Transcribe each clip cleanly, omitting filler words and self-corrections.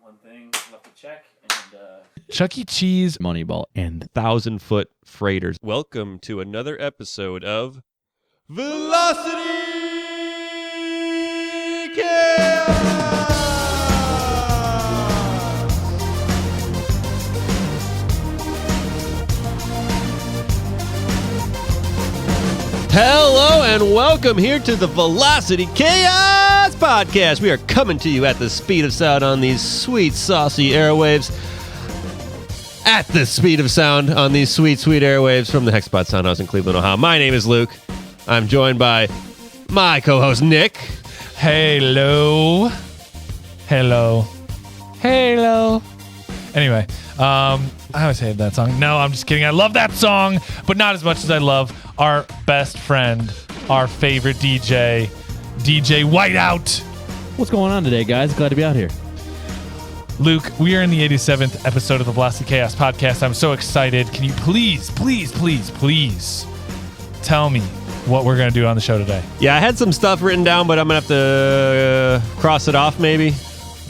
One thing left to check, and Chuck E. Cheese, Moneyball, and 1,000-foot freighters. Welcome to another episode of Velocity Chaos! Hello and welcome here to the Velocity Chaos Podcast. We are coming to you at the speed of sound on these sweet, saucy airwaves. At the speed of sound on these sweet, sweet airwaves from the Hexspot Soundhouse in Cleveland, Ohio. My name is Luke. I'm joined by my co-host, Nick. Hello. Anyway, I always hated that song. No, I'm just kidding. I love that song, but not as much as I love our best friend, our favorite DJ Whiteout. what's going on today, guys? Glad to be out here. Luke, we are in the 87th episode of the Velocity Chaos Podcast. I'm so excited. Can you please tell me what we're going to do on the show today? Yeah, I had some stuff written down, but I'm going to have to cross it off maybe.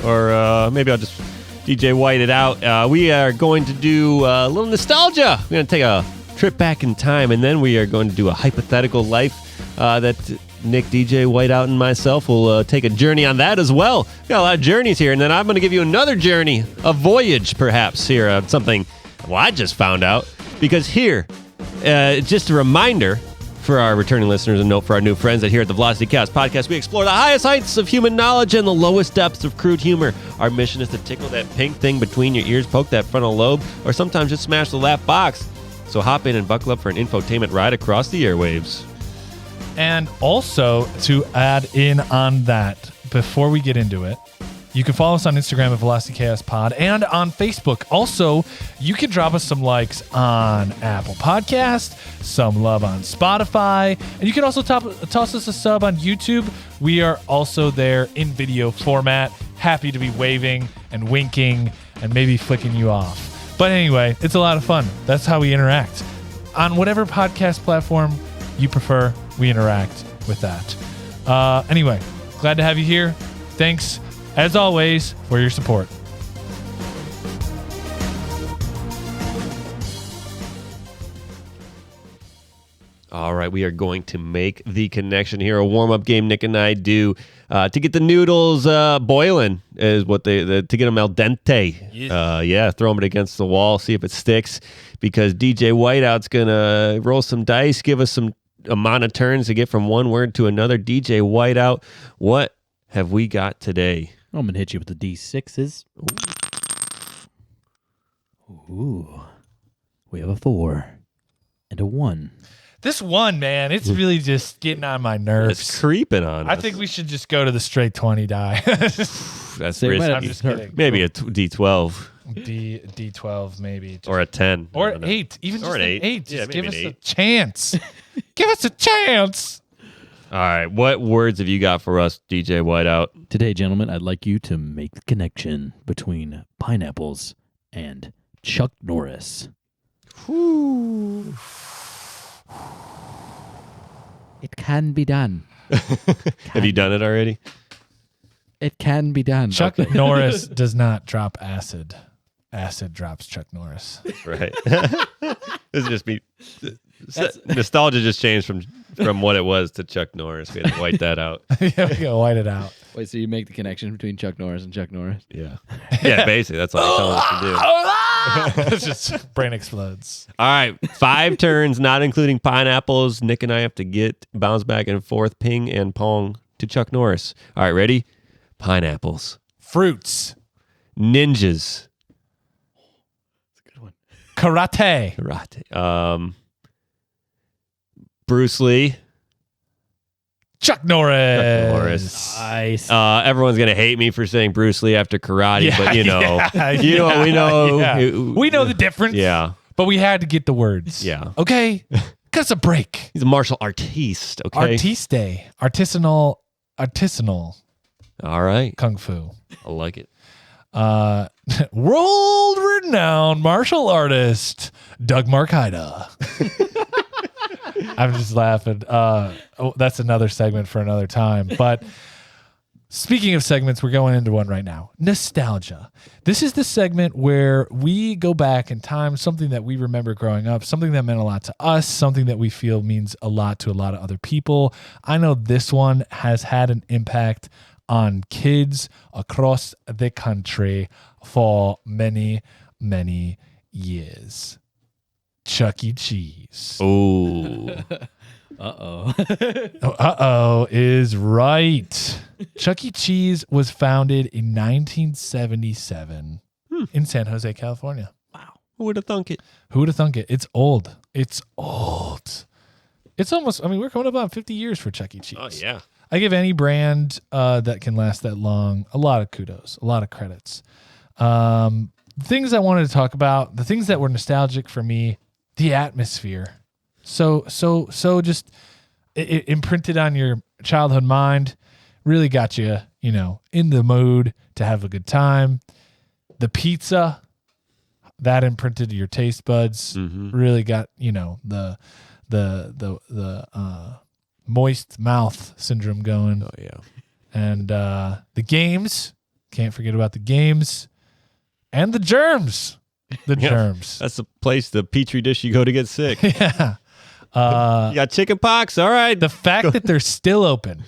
Or maybe I'll just DJ White it out. We are going to do a little nostalgia. We're going to take a trip back in time, and then we are going to do a hypothetical life that Nick, DJ Whiteout, and myself will take a journey on that as well. We got a lot of journeys here, and then I'm going to give you another journey, a voyage perhaps here of something I just found out. Because here, just a reminder for our returning listeners, and note for our new friends that here at the Velocity Chaos Podcast, we explore the highest heights of human knowledge and the lowest depths of crude humor. Our mission is to tickle that pink thing between your ears, poke that frontal lobe, or sometimes just smash the lap box. So hop in and buckle up for an infotainment ride across the airwaves. And also, to add in on that, before we get into it, you can follow us on Instagram at Velocity Chaos Pod and on Facebook. Also, you can drop us some likes on Apple Podcast, some love on Spotify, and you can also toss us a sub on YouTube. We are also there in video format, happy to be waving and winking and maybe flicking you off. But anyway, it's a lot of fun. That's how we interact. On whatever podcast platform you prefer, we interact with that. Anyway, glad to have you here. Thanks, as always, for your support. All right, we are going to make the connection here. A warm-up game Nick and I do to get the noodles boiling is what to get them al dente. Yeah. Throw them against the wall, see if it sticks. Because DJ Whiteout's gonna roll some dice, give us some amount of turns to get from one word to another. DJ Whiteout, what have we got today? I'm going to hit you with the D6s. Ooh. We have a 4 and a 1. This one, man, it's really just getting on my nerves. It's creeping on us. I think we should just go to the straight 20 die. That's Say risky. what? I'm just kidding. Maybe a D12 D12 maybe. Just, or a 10. or I don't know. 8. Even Or just an an 8. 8. Yeah, Just give maybe us an a 8. chance. Give us a chance. All right, what words have you got for us, DJ Whiteout? Today, gentlemen, I'd like you to make the connection between pineapples and Chuck Norris. It can be done. Have you done it already? It can be done. Chuck Norris does not drop acid. Acid drops Chuck Norris. Right. This is just me. Nostalgia just changed from what it was to Chuck Norris. We had to white that out. Yeah, we gotta white it out. Wait, so you make the connection between Chuck Norris and Chuck Norris? Yeah. Yeah, basically. That's all you're telling us to do. It's just brain explodes. All right. 5 turns, not including pineapples. Nick and I have to bounce back and forth, ping and pong to Chuck Norris. All right, ready? Pineapples. Fruits. Ninjas. That's a good one. Karate. Karate. Bruce Lee. Chuck Norris. Chuck Norris. Nice. Everyone's gonna hate me for saying Bruce Lee after karate, but you know, yeah, we know, yeah. We know the difference. Yeah, but we had to get the words. yeah. Okay, cut us a break. He's a martial artiste. Okay, artisanal all right. kung fu. I like it. World-renowned martial artist Doug Marcaida. I'm just laughing. That's another segment for another time. But Speaking of segments, we're going into one right now. Nostalgia. This is the segment where we go back in time, something that we remember growing up, something that meant a lot to us, something that we feel means a lot to a lot of other people. I know this one has had an impact on kids across the country for many, many years. Chuck E. Cheese. Oh. Uh-oh is right. Chuck E. Cheese was founded in 1977 in San Jose, California. Wow. Who would have thunk it? Who would have thunk it? It's old. It's old. It's almost, we're coming up on 50 years for Chuck E. Cheese. Oh, yeah. I give any brand that can last that long a lot of kudos, a lot of credits. Things I wanted to talk about, the things that were nostalgic for me, the atmosphere. So just it imprinted on your childhood mind, really got you, in the mood to have a good time. The pizza, that imprinted your taste buds, really got, the moist mouth syndrome going. Oh, yeah. And the games, can't forget about the games, and the germs. The germs. That's the place, the petri dish you go to get sick. Yeah. You got chicken pox? All right. The fact that they're still open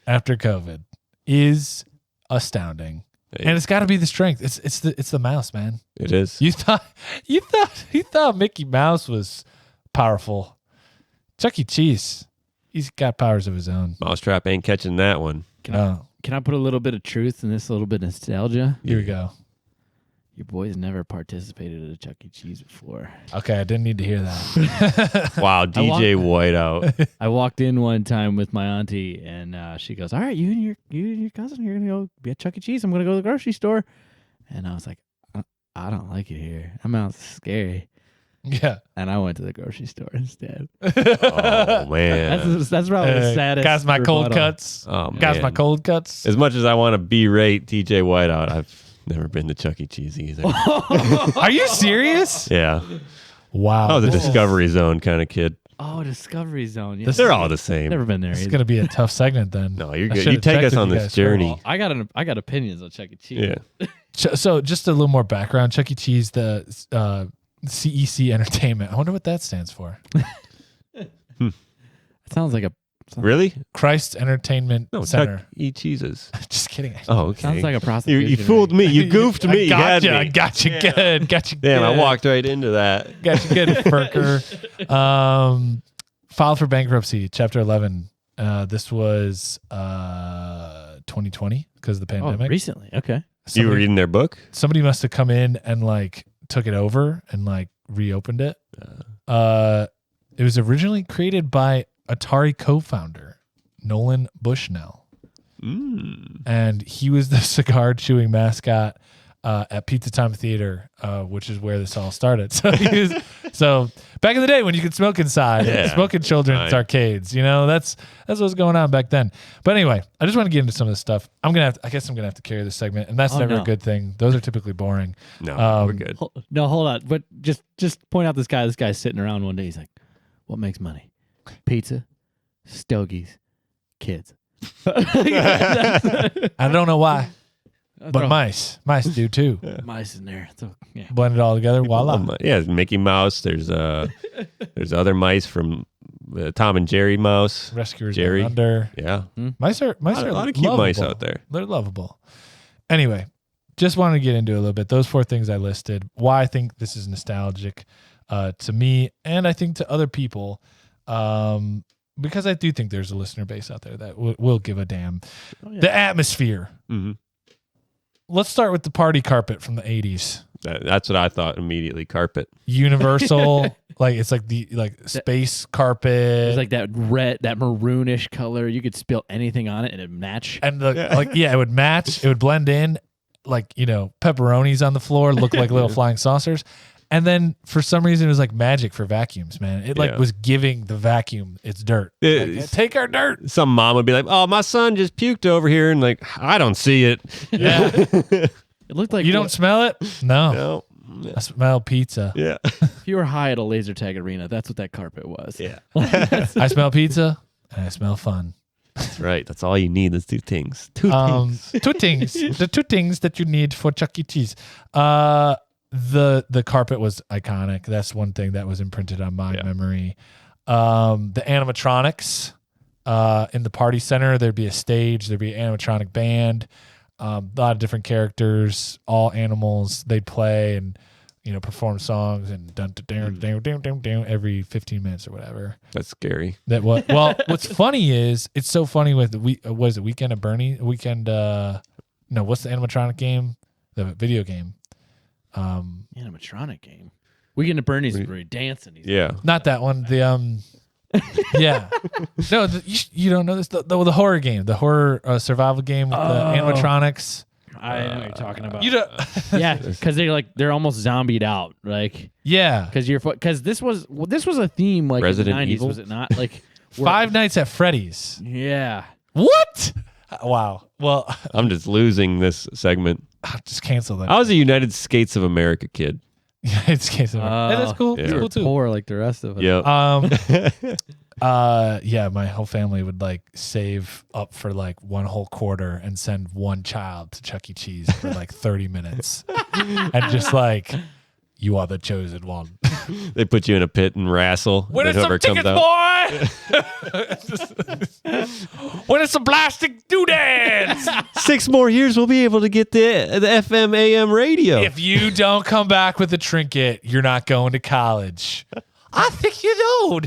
after COVID is astounding. Hey. And it's got to be the strength. It's the mouse, man. It is. You thought Mickey Mouse was powerful. Chuck E. Cheese, he's got powers of his own. Mousetrap ain't catching that one. Can I put a little bit of truth in this, a little bit of nostalgia? Here we go. Your boys never participated at a Chuck E. Cheese before. Okay, I didn't need to hear that. Wow, DJ Whiteout. I walked in one time with my auntie, and she goes, "All right, you and your cousin, you're gonna go be at Chuck E. Cheese. I'm gonna go to the grocery store." And I was like, "I don't like it here. I'm out scary." Yeah. And I went to the grocery store instead. Oh, man. That's probably the saddest. Guys, my cold rebuttal. cuts. Oh, Guys, man. my cold cuts. As much as I want to berate DJ Whiteout, I've never been to Chuck E. Cheese either. Are you serious? Yeah. Wow. I was a This is- Discovery Zone kind of kid. Oh, Discovery Zone. Yeah. They're all the same. Never been there. This is either. going to be a tough segment then. No, you're I good. should've You take checked us with on you this guys journey. I got opinions on Chuck E. Cheese. Yeah. So just a little more background. Chuck E. Cheese, the CEC Entertainment. I wonder what that stands for. It sounds like a Really? Christ Entertainment No, Center. Chuck E. Cheeses. Just kidding. Oh, okay. sounds like a You prostitution. fooled me. You goofed me. I You got had you. me. I got you good. Got you good. Damn, I walked right into that. Got you good, Ferker. Filed for bankruptcy, Chapter 11. This was 2020 because of the Oh, pandemic. recently. Okay. You were reading their book? Somebody must have come in and took it over and reopened it. It was originally created by Atari co-founder Nolan Bushnell. And he was the cigar chewing mascot at Pizza Time Theater, which is where this all started. So back in the day when you could smoke inside, smoking children's arcades, that's what was going on back then. But anyway, I just want to get into some of this stuff. I guess I'm gonna have to carry this segment, and that's never a good thing. Those are typically boring. No, we're good. Hold on. But just point out this guy. This guy's sitting around one day. He's like, "What makes money? Pizza, stogies, kids." I don't know why, but mice do too. Mice in there. So, yeah. Blend it all together. Voila. Yeah, Mickey Mouse. There's other mice from Tom and Jerry Mouse. Rescuers Jerry. Down Under. Yeah. Mice are A lot of cute lovable. mice out there. They're lovable. Anyway, just wanted to get into it a little bit. Those 4 things I listed. Why I think this is nostalgic to me, and I think to other people, because I do think there's a listener base out there that will give a damn. Oh, yeah. The atmosphere. Mm-hmm. Let's start with the party carpet from the 80s. That's what I thought immediately. Carpet. Universal, it's like the space carpet. It's like that maroonish color. You could spill anything on it and it'd match. And it would match. It would blend in, pepperonis on the floor look like little flying saucers. And then for some reason it was like magic for vacuums, man. It was giving the vacuum its dirt. Take our dirt. Some mom would be like, "Oh, my son just puked over here," and I don't see it. Yeah. It looked like You don't smell it? No. No. I smell pizza. Yeah. if you were high at a laser tag arena, that's what that carpet was. Yeah. I smell pizza and I smell fun. That's right. That's all you need. That's two things. Two things. Two things. The two things that you need for Chuck E. Cheese. The carpet was iconic. That's one thing that was imprinted on my memory. The animatronics in the party center. There'd be a stage. There'd be an animatronic band. A lot of different characters, all animals. They'd play and perform songs and every 15 minutes or whatever. That's scary. Well, what's funny is it's so funny with was it Weekend at Bernie? What's the animatronic game? The video game. Animatronic game. Weekend at Bernie's where you're dancing. Not that one. The yeah. No, you don't know this. The horror game, the horror survival game with the animatronics. I know what you're talking about. You don't. Yeah, because they're almost zombied out. Like because this was a theme like Resident in the 90s, Evil? was it not? Like Five Nights at Freddy's. Yeah. What? Wow. Well, I'm just losing this segment. Just cancel that. I was a United States of America kid. Yeah, it's case of that's cool. Yeah. It's cool too. Poor like the rest of us. Yep. Yeah, my whole family would like save up for like one whole quarter and send one child to Chuck E. Cheese for like 30 minutes. And just like, you are the chosen one. They put you in a pit and wrestle. Win us some tickets, boy! Win us some plastic doodads! 6 more years, we'll be able to get the FM AM radio. If you don't come back with a trinket, you're not going to college. I think you know.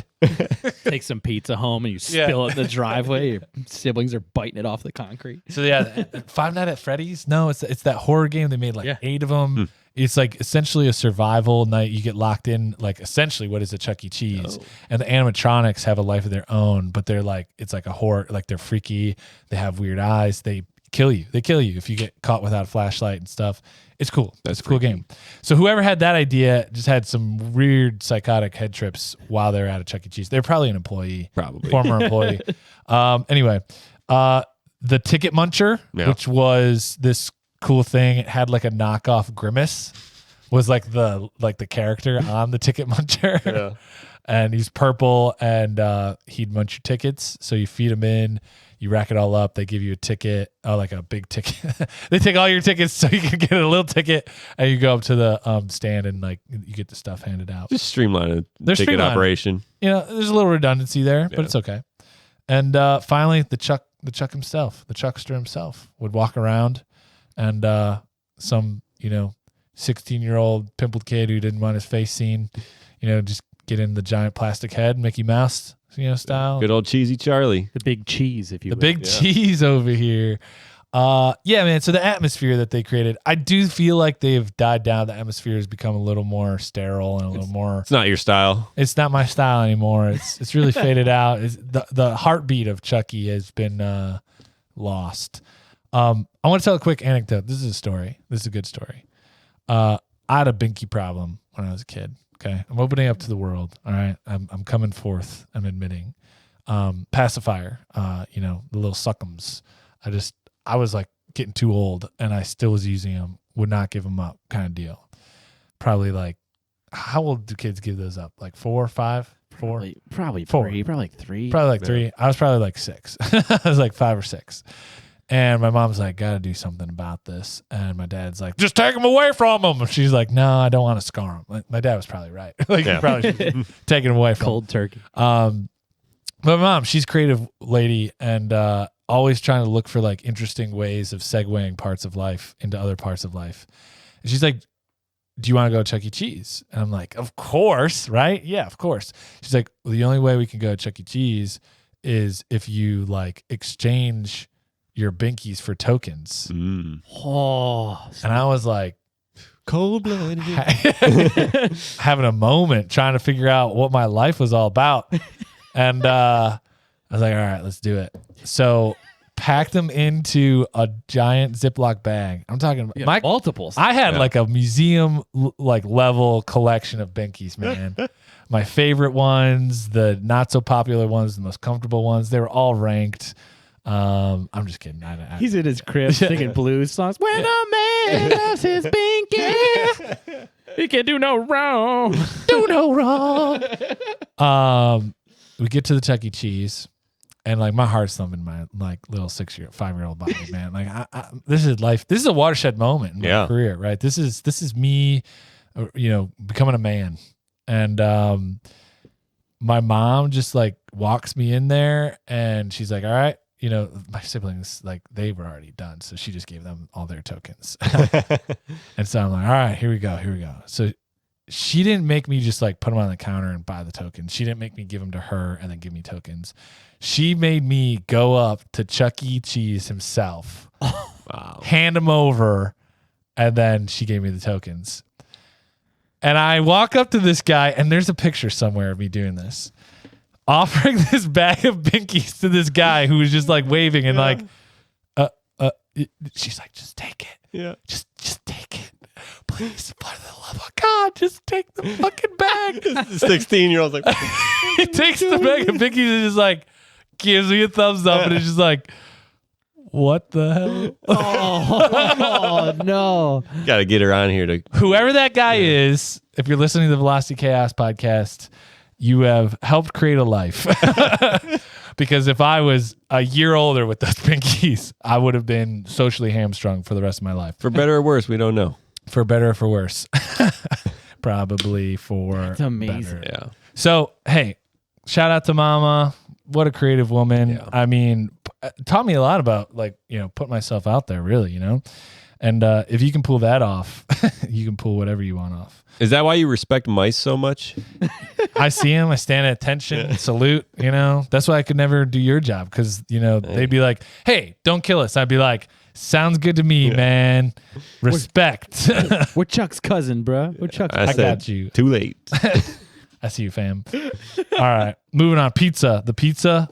Take some pizza home and you spill it in the driveway. Your siblings are biting it off the concrete. So yeah, Five Nights at Freddy's. No, it's that horror game. They made like 8 of them. It's like essentially a survival night. You get locked in, like essentially what is a Chuck E. Cheese, and the animatronics have a life of their own. But they're like, it's like a horror. Like they're freaky. They have weird eyes. They kill you. They kill you if you get caught without a flashlight and stuff. It's cool. That's a cool game. So whoever had that idea just had some weird psychotic head trips while they're at a Chuck E. Cheese. They're probably an employee, former employee. Anyway, the Ticket Muncher, which was this cool thing. It had like a knockoff Grimace, was like the character on the Ticket Muncher. Yeah. And he's purple, and he'd munch your tickets. So you feed him in, you rack it all up. They give you a ticket, like a big ticket. They take all your tickets so you can get a little ticket, and you go up to the stand and like you get the stuff handed out. Just streamline a ticket operation. There's a little redundancy there, but it's okay. And finally, the Chuck himself, the Chuckster himself, would walk around, and some 16-year-old pimpled kid who didn't want his face seen, just get in the giant plastic head, Mickey Mouse, style. Good old cheesy Charlie. The big cheese, if you will. The big cheese over here. Yeah, man. So the atmosphere that they created, I do feel like they've died down. The atmosphere has become a little more sterile and a little more. It's not your style. It's not my style anymore. It's really faded out. The heartbeat of Chucky has been lost. I want to tell a quick anecdote. This is a story. This is a good story. I had a binky problem when I was a kid. Okay, I'm opening up to the world. All right, I'm coming forth. I'm admitting. Pacifier. The little suckums. I was like getting too old, and I still was using them. Would not give them up, kind of deal. Probably like, how old do kids give those up? Like 4, 5, 4? Probably 4. 3. Probably like 3. Probably like 3. I was probably like 6. I was like 5 or 6. And my mom's like, gotta do something about this. And my dad's like, just take them away from them. And she's like, no, I don't want to scar them. Like, my dad was probably right. Like, he probably should take it away from cold turkey. But my mom, she's a creative lady and always trying to look for like interesting ways of segueing parts of life into other parts of life. And she's like, do you want to go to Chuck E. Cheese? And I'm like, of course, right? Yeah, of course. She's like, well, the only way we can go to Chuck E. Cheese is if you like exchange your binkies for tokens. Oh, and I was like, cold-blooded. Having a moment trying to figure out what my life was all about. And I was like, all right, let's do it. So packed them into a giant Ziploc bag. I'm talking about multiples. I had like a museum like level collection of binkies, man. My favorite ones, the not so popular ones, the most comfortable ones, they were all ranked. I'm just kidding. He's in his crib singing blues songs. When a man loves his binky, he can do no wrong. Do no wrong. We get to the Chuck E. Cheese. And like my heart's thumping in my like little 5-year-old body, man. Like this is life. This is a watershed moment in my career, right? This is me, becoming a man. And my mom just like walks me in there, and she's like, "All right." My siblings, like, they were already done, so she just gave them all their tokens. And so I'm like, all right, here we go. So she didn't make me just like put them on the counter and buy the tokens. She didn't make me give them to her and then give me tokens. She made me go up to Chuck E. Cheese himself, hand them over, and then she gave me the tokens. And I walk up to this guy, and there's a picture somewhere of me doing this, offering this bag of binkies to this guy who was just like waving and like, she's like, just take it. Yeah. Just take it. Please, for the love of God, just take the fucking bag. The 16-year-old's like, He takes the bag of binkies and just like gives me a thumbs up, and it's just like, what the hell? Oh no. Got to get her on here to. Whoever that guy is, if you're listening to the Velocity Chaos podcast, you have helped create a life. Because if I was a year older with those pinkies, I would have been socially hamstrung for the rest of my life. For better or worse, we don't know. For better or for worse. Probably for That's amazing. better. Yeah. So, hey, shout out to Mama. What a creative woman. Yeah. I mean, taught me a lot about like, putting myself out there, really, And if you can pull that off, you can pull whatever you want off. Is that why you respect mice so much? I see him. I stand at attention, salute, That's why I could never do your job because, they'd be like, hey, don't kill us. I'd be like, sounds good to me, man. Respect. We're Chuck's cousin, bro. We're Chuck's I got you. Too late. I see you, fam. All right. Moving on. Pizza. The pizza.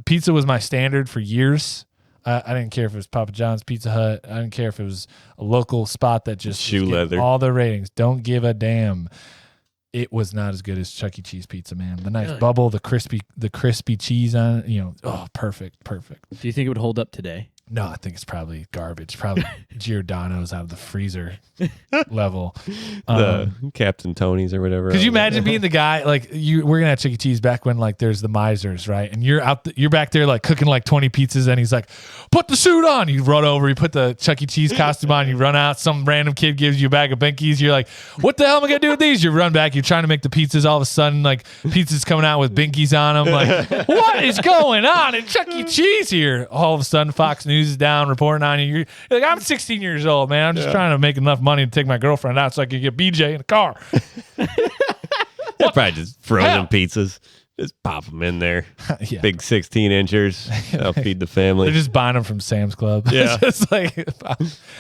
Pizza was my standard for years. I didn't care if it was Papa John's, Pizza Hut. I didn't care if it was a local spot that just Shoe leather. All the ratings. Don't give a damn. It was not as good as Chuck E. Cheese pizza, man. The nice bubble, the crispy cheese on it. Perfect. Do you think it would hold up today? No, I think it's probably garbage. Probably Giordano's out of the freezer level. The Captain Tony's or whatever. Could you imagine being the guy like we're gonna have Chuck E. Cheese back when like there's the misers, right? And you're back there like cooking like 20 pizzas, and he's like, put the suit on. You run over, you put the Chuck E. Cheese costume on, you run out. Some random kid gives you a bag of binkies. You're like, what the hell am I gonna do with these? You run back. You're trying to make the pizzas. All of a sudden, like pizzas coming out with binkies on them. Like, what is going on in Chuck E. Cheese here? All of a sudden, Fox News is down reporting on you. You're like, I'm 16 years old, man. I'm just trying to make enough money to take my girlfriend out so I could get BJ in a car. They're probably just frozen pizzas. Just pop them in there. Yeah. Big 16-inchers. That'll feed the family. They're just buying them from Sam's Club. Yeah. It's just like,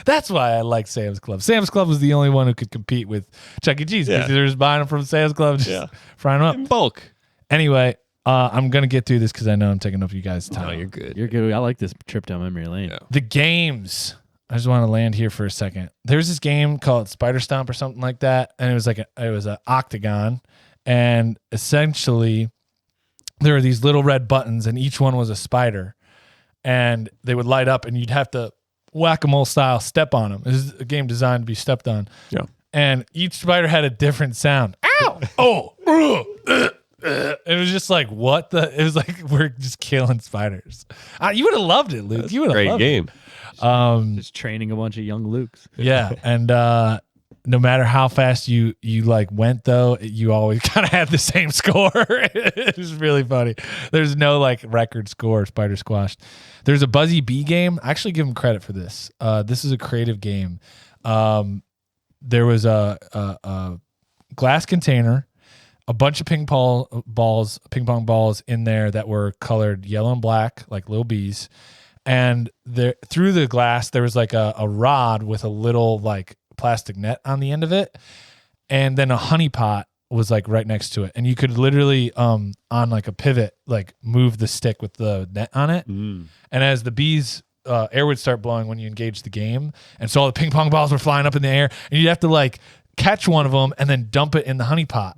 that's why I like Sam's Club. Sam's Club was the only one who could compete with Chuck E. Cheese because they're just buying them from Sam's Club, just frying them up. In bulk. Anyway, I'm going to get through this because I know I'm taking up you guys' time. No, you're good. You're good. I like this trip down memory lane. Yeah. The games. I just want to land here for a second. There's this game called Spider Stomp or something like that, and it was like it was an octagon, and essentially there were these little red buttons, and each one was a spider, and they would light up, and you'd have to whack-a-mole style step on them. This is a game designed to be stepped on. Yeah. And each spider had a different sound. Ow! Oh! It was just like, what the? It was like, we're just killing spiders. You would have loved it, Luke. You would have Great loved game. it. Just training a bunch of young Lukes. Yeah. And no matter how fast you like went, though, you always kind of had the same score. It was really funny. There's no like record score, Spider Squashed. There's a Buzzy Bee game. I actually give them credit for this. This is a creative game. There was a glass container, a bunch of ping pong balls in there that were colored yellow and black, like little bees. And there, through the glass, there was like a rod with a little like plastic net on the end of it. And then a honey pot was like right next to it. And you could literally, on like a pivot, like move the stick with the net on it. And as the bees, air would start blowing when you engage the game. And so all the ping pong balls were flying up in the air, and you'd have to like catch one of them and then dump it in the honey pot.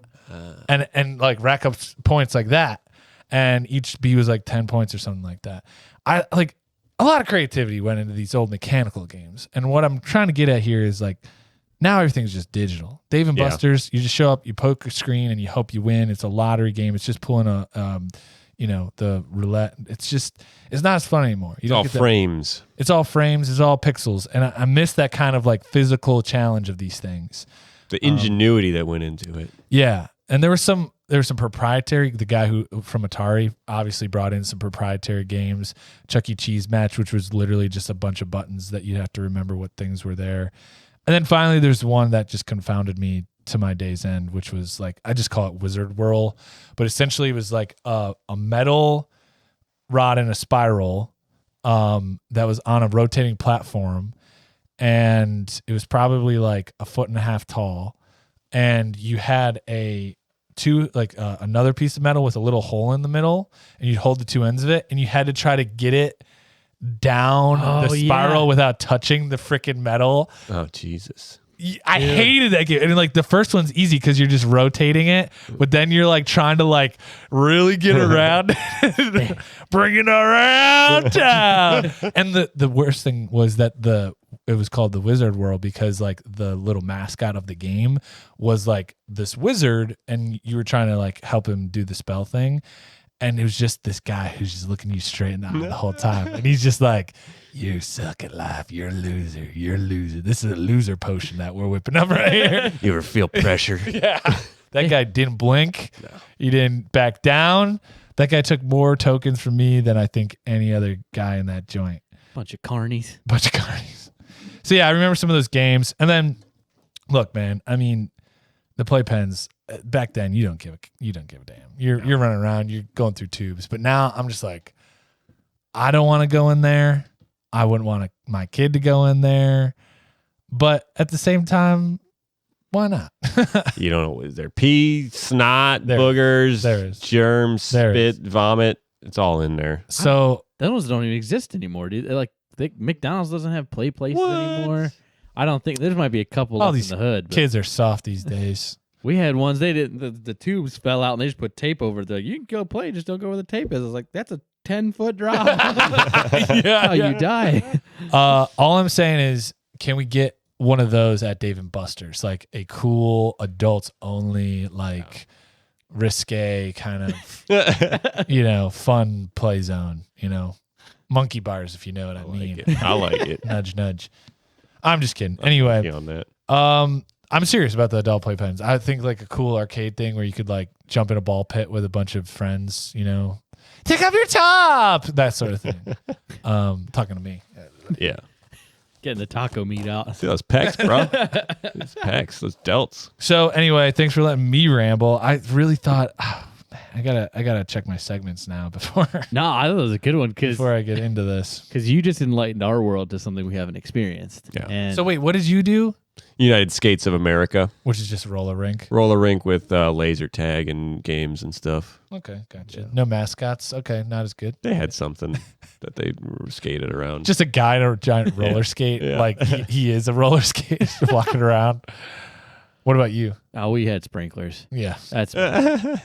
And like rack up points like that, and each bee was like 10 points or something like that. I like a lot of creativity went into these old mechanical games, and what I'm trying to get at here is like now everything's just digital. Dave and Buster's, you just show up, you poke a screen, and you hope you win. It's a lottery game. It's just pulling a the roulette. It's not as fun anymore. You It's don't all get that- frames. It's all frames. It's all pixels. And I miss that kind of like physical challenge of these things. The ingenuity that went into it. Yeah. And there was some proprietary, the guy who from Atari obviously brought in some proprietary games, Chuck E. Cheese Match, which was literally just a bunch of buttons that you'd have to remember what things were there. And then finally there's one that just confounded me to my day's end, which was like, I just call it Wizard Whirl, but essentially it was like a metal rod in a spiral that was on a rotating platform, and it was probably like 1.5 feet tall, and you had another piece of metal with a little hole in the middle, and you'd hold the two ends of it, and you had to try to get it down the spiral without touching the freaking metal. Oh, Jesus. I hated that game. And like the first one's easy because you're just rotating it, but then you're like trying to like really get around, bring it around town. And the worst thing was that it was called the Wizard World because like the little mascot of the game was like this wizard, and you were trying to like help him do the spell thing. And it was just this guy who's just looking you straight in the eye the whole time. And he's just like, you suck at life. You're a loser. You're a loser. This is a loser potion that we're whipping up right here. You ever feel pressure? Yeah. That guy didn't blink. No. He didn't back down. That guy took more tokens from me than I think any other guy in that joint. Bunch of carnies. So yeah, I remember some of those games. And then, look, man, I mean, the playpens back then, you don't give a damn. You're running around, you're going through tubes. But now I'm just like, I don't want to go in there. I wouldn't want my kid to go in there. But at the same time, why not? You don't know. Is there pee, snot, boogers, germs, spit, vomit? It's all in there. So those don't even exist anymore, dude. McDonald's doesn't have play places anymore. I don't think there might be a couple all left in the hood. Kids are soft these days. We had ones, they didn't, the tubes fell out and they just put tape over it. They're like, you can go play, just don't go where the tape is. I was like, that's a 10-foot drop. You die. All I'm saying is, can we get one of those at Dave and Buster's? Like a cool adults only, like risque kind of, fun play zone, monkey bars, if you know what I mean. I like it. Nudge, nudge. I'm just kidding. Anyway, on that. I'm serious about the adult playpens. I think like a cool arcade thing where you could like jump in a ball pit with a bunch of friends, take off your top, that sort of thing. Talking to me. Yeah. Getting the taco meat out. See those pecs, bro. Those pecs, those delts. So anyway, thanks for letting me ramble. I really thought, I gotta check my segments now before. No, I thought it was a good one before I get into this. Because you just enlightened our world to something we haven't experienced. Yeah. And so wait, what did you do? United Skates of America. Which is just a roller rink. Roller rink with laser tag and games and stuff. Okay, gotcha. Yeah. No mascots. Okay, not as good. They had something that they skated around. Just a guy in a giant roller skate. Yeah. Like he is a roller skate walking around. What about you? Oh, we had sprinklers. Yeah. And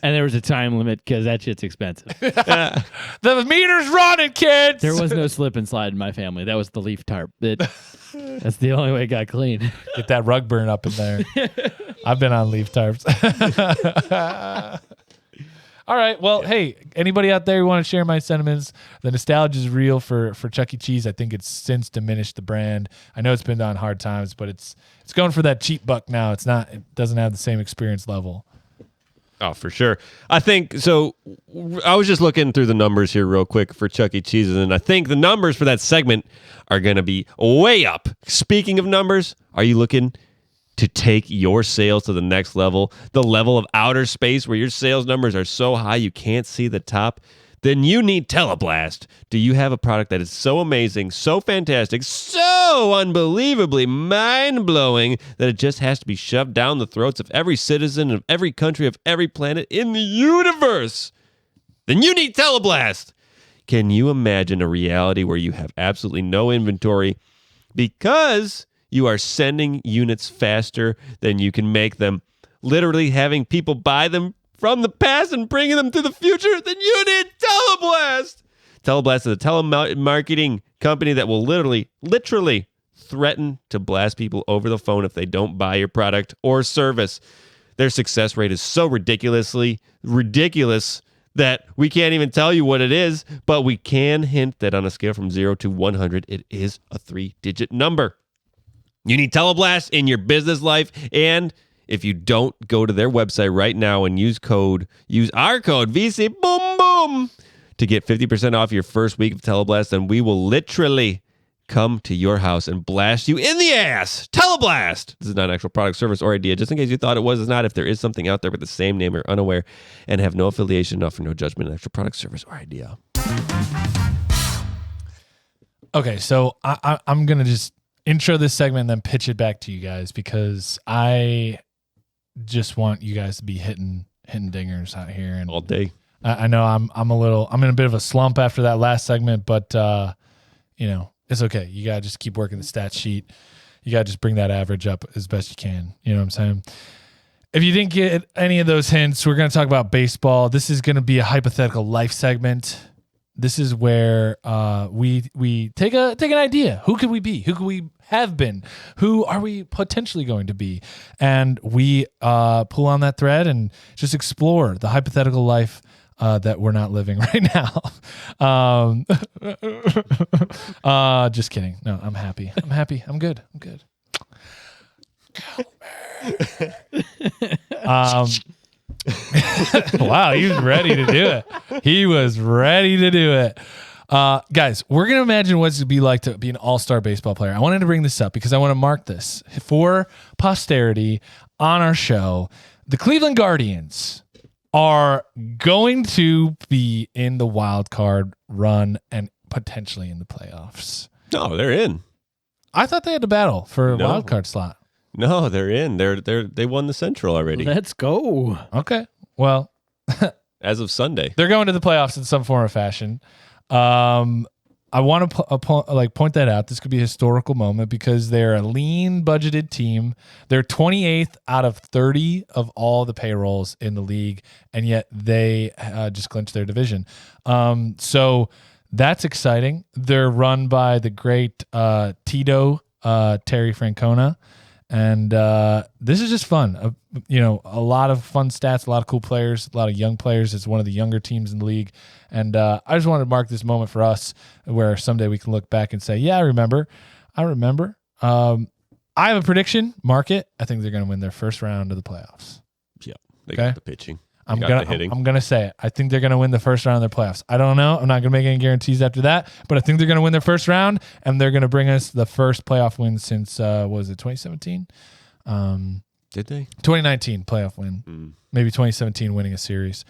there was a time limit because that shit's expensive. The meter's running, kids. There was no slip and slide in my family. That was the leaf tarp. That's the only way it got clean. Get that rug burn up in there. I've been on leaf tarps. All right. Well, hey, anybody out there who want to share my sentiments? The nostalgia is real for Chuck E. Cheese. I think it's since diminished the brand. I know it's been on hard times, but it's going for that cheap buck now. It doesn't have the same experience level. Oh, for sure. I think so. I was just looking through the numbers here real quick for Chuck E. Cheese, and I think the numbers for that segment are going to be way up. Speaking of numbers, are you looking to take your sales to the next level, the level of outer space where your sales numbers are so high you can't see the top? Then you need Teleblast. Do you have a product that is so amazing, so fantastic, so unbelievably mind-blowing that it just has to be shoved down the throats of every citizen of every country of every planet in the universe? Then you need Teleblast. Can you imagine a reality where you have absolutely no inventory because you are sending units faster than you can make them, literally having people buy them from the past and bringing them to the future? Then you need Teleblast. Teleblast is a telemarketing company that will literally threaten to blast people over the phone if they don't buy your product or service. Their success rate is so ridiculous that we can't even tell you what it is, but we can hint that on a scale from 0 to 100, it is a 3-digit number. You need Teleblast in your business life, and if you don't, go to their website right now and use our code VC Boom Boom to get 50% off your first week of Teleblast, and we will literally come to your house and blast you in the ass. Teleblast! This is not an actual product, service, or idea. Just in case you thought it was, it's not. If there is something out there with the same name or unaware and have no affiliation, offer no judgment, an actual product, service, or idea. Okay, so I'm going to just intro this segment and then pitch it back to you guys because I just want you guys to be hitting dingers out here and all day. I know I'm in a bit of a slump after that last segment, but it's okay. You gotta just keep working the stat sheet. You gotta just bring that average up as best you can. You know what I'm saying? If you didn't get any of those hints, we're gonna talk about baseball. This is gonna be a hypothetical life segment. This is where we take an idea. Who could we be? Who could we have been? Who are we potentially going to be? And we pull on that thread and just explore the hypothetical life that we're not living right now. Just kidding. No, I'm happy. I'm good. Wow, he was ready to do it. Guys, we're going to imagine what it's going to be like to be an all-star baseball player. I wanted to bring this up because I want to mark this for posterity on our show. The Cleveland Guardians are going to be in the wild card run and potentially in the playoffs. No, they're in. I thought they had to battle for a wild card slot. No, they're in. They won the Central already. Let's go. Okay. Well, as of Sunday, they're going to the playoffs in some form or fashion. I want to point that out. This could be a historical moment because they're a lean budgeted team. They're 28th out of 30 of all the payrolls in the league, and yet they just clinched their division. So that's exciting. They're run by the great Tito Terry Francona. And this is just fun. A lot of fun stats, a lot of cool players, a lot of young players. It's one of the younger teams in the league. And I just wanted to mark this moment for us where someday we can look back and say, yeah, I remember. I have a prediction. Mark it. I think they're going to win their first round of the playoffs. Yeah, they got the pitching. I'm gonna say it. I think they're gonna win the first round of their playoffs. I don't know. I'm not gonna make any guarantees after that, but I think they're gonna win their first round, and they're gonna bring us the first playoff win since what was it 2017? Did they? 2019 playoff win. Maybe 2017 winning a series.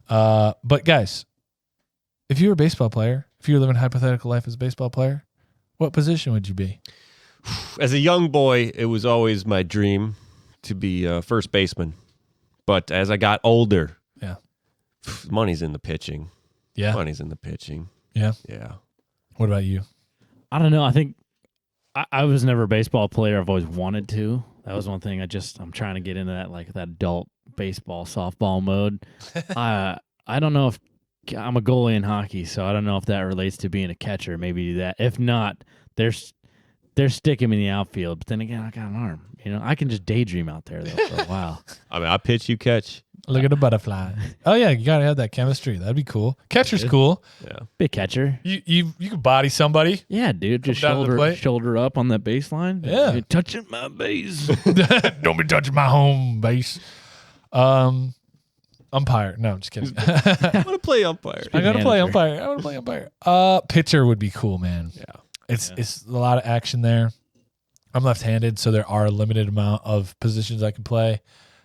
But guys, if you were a baseball player, if you were living a hypothetical life as a baseball player, what position would you be? As a young boy, it was always my dream to be a first baseman. But as I got older, money's in the pitching. Yeah. Money's in the pitching. Yeah. Yeah. What about you? I don't know. I think I was never a baseball player. I've always wanted to. That was one thing. I'm trying to get into that adult baseball, softball mode. I don't know if I'm a goalie in hockey, so I don't know if that relates to being a catcher. Maybe that. If not, they're sticking me in the outfield. But then again, I got an arm. I can just daydream out there though for a while. I mean, I pitch, you catch. Look at a butterfly. Oh yeah, you gotta have that chemistry. That'd be cool. Catcher's cool. Yeah, big catcher. You could body somebody. Yeah, dude. Just shoulder up on that baseline. Yeah, you're touching my base. Don't be touching my home base. Umpire. No, I'm just kidding. I want to play umpire. I want to play umpire. Pitcher would be cool, man. Yeah, it's a lot of action there. I'm left-handed, so there are a limited amount of positions I can play,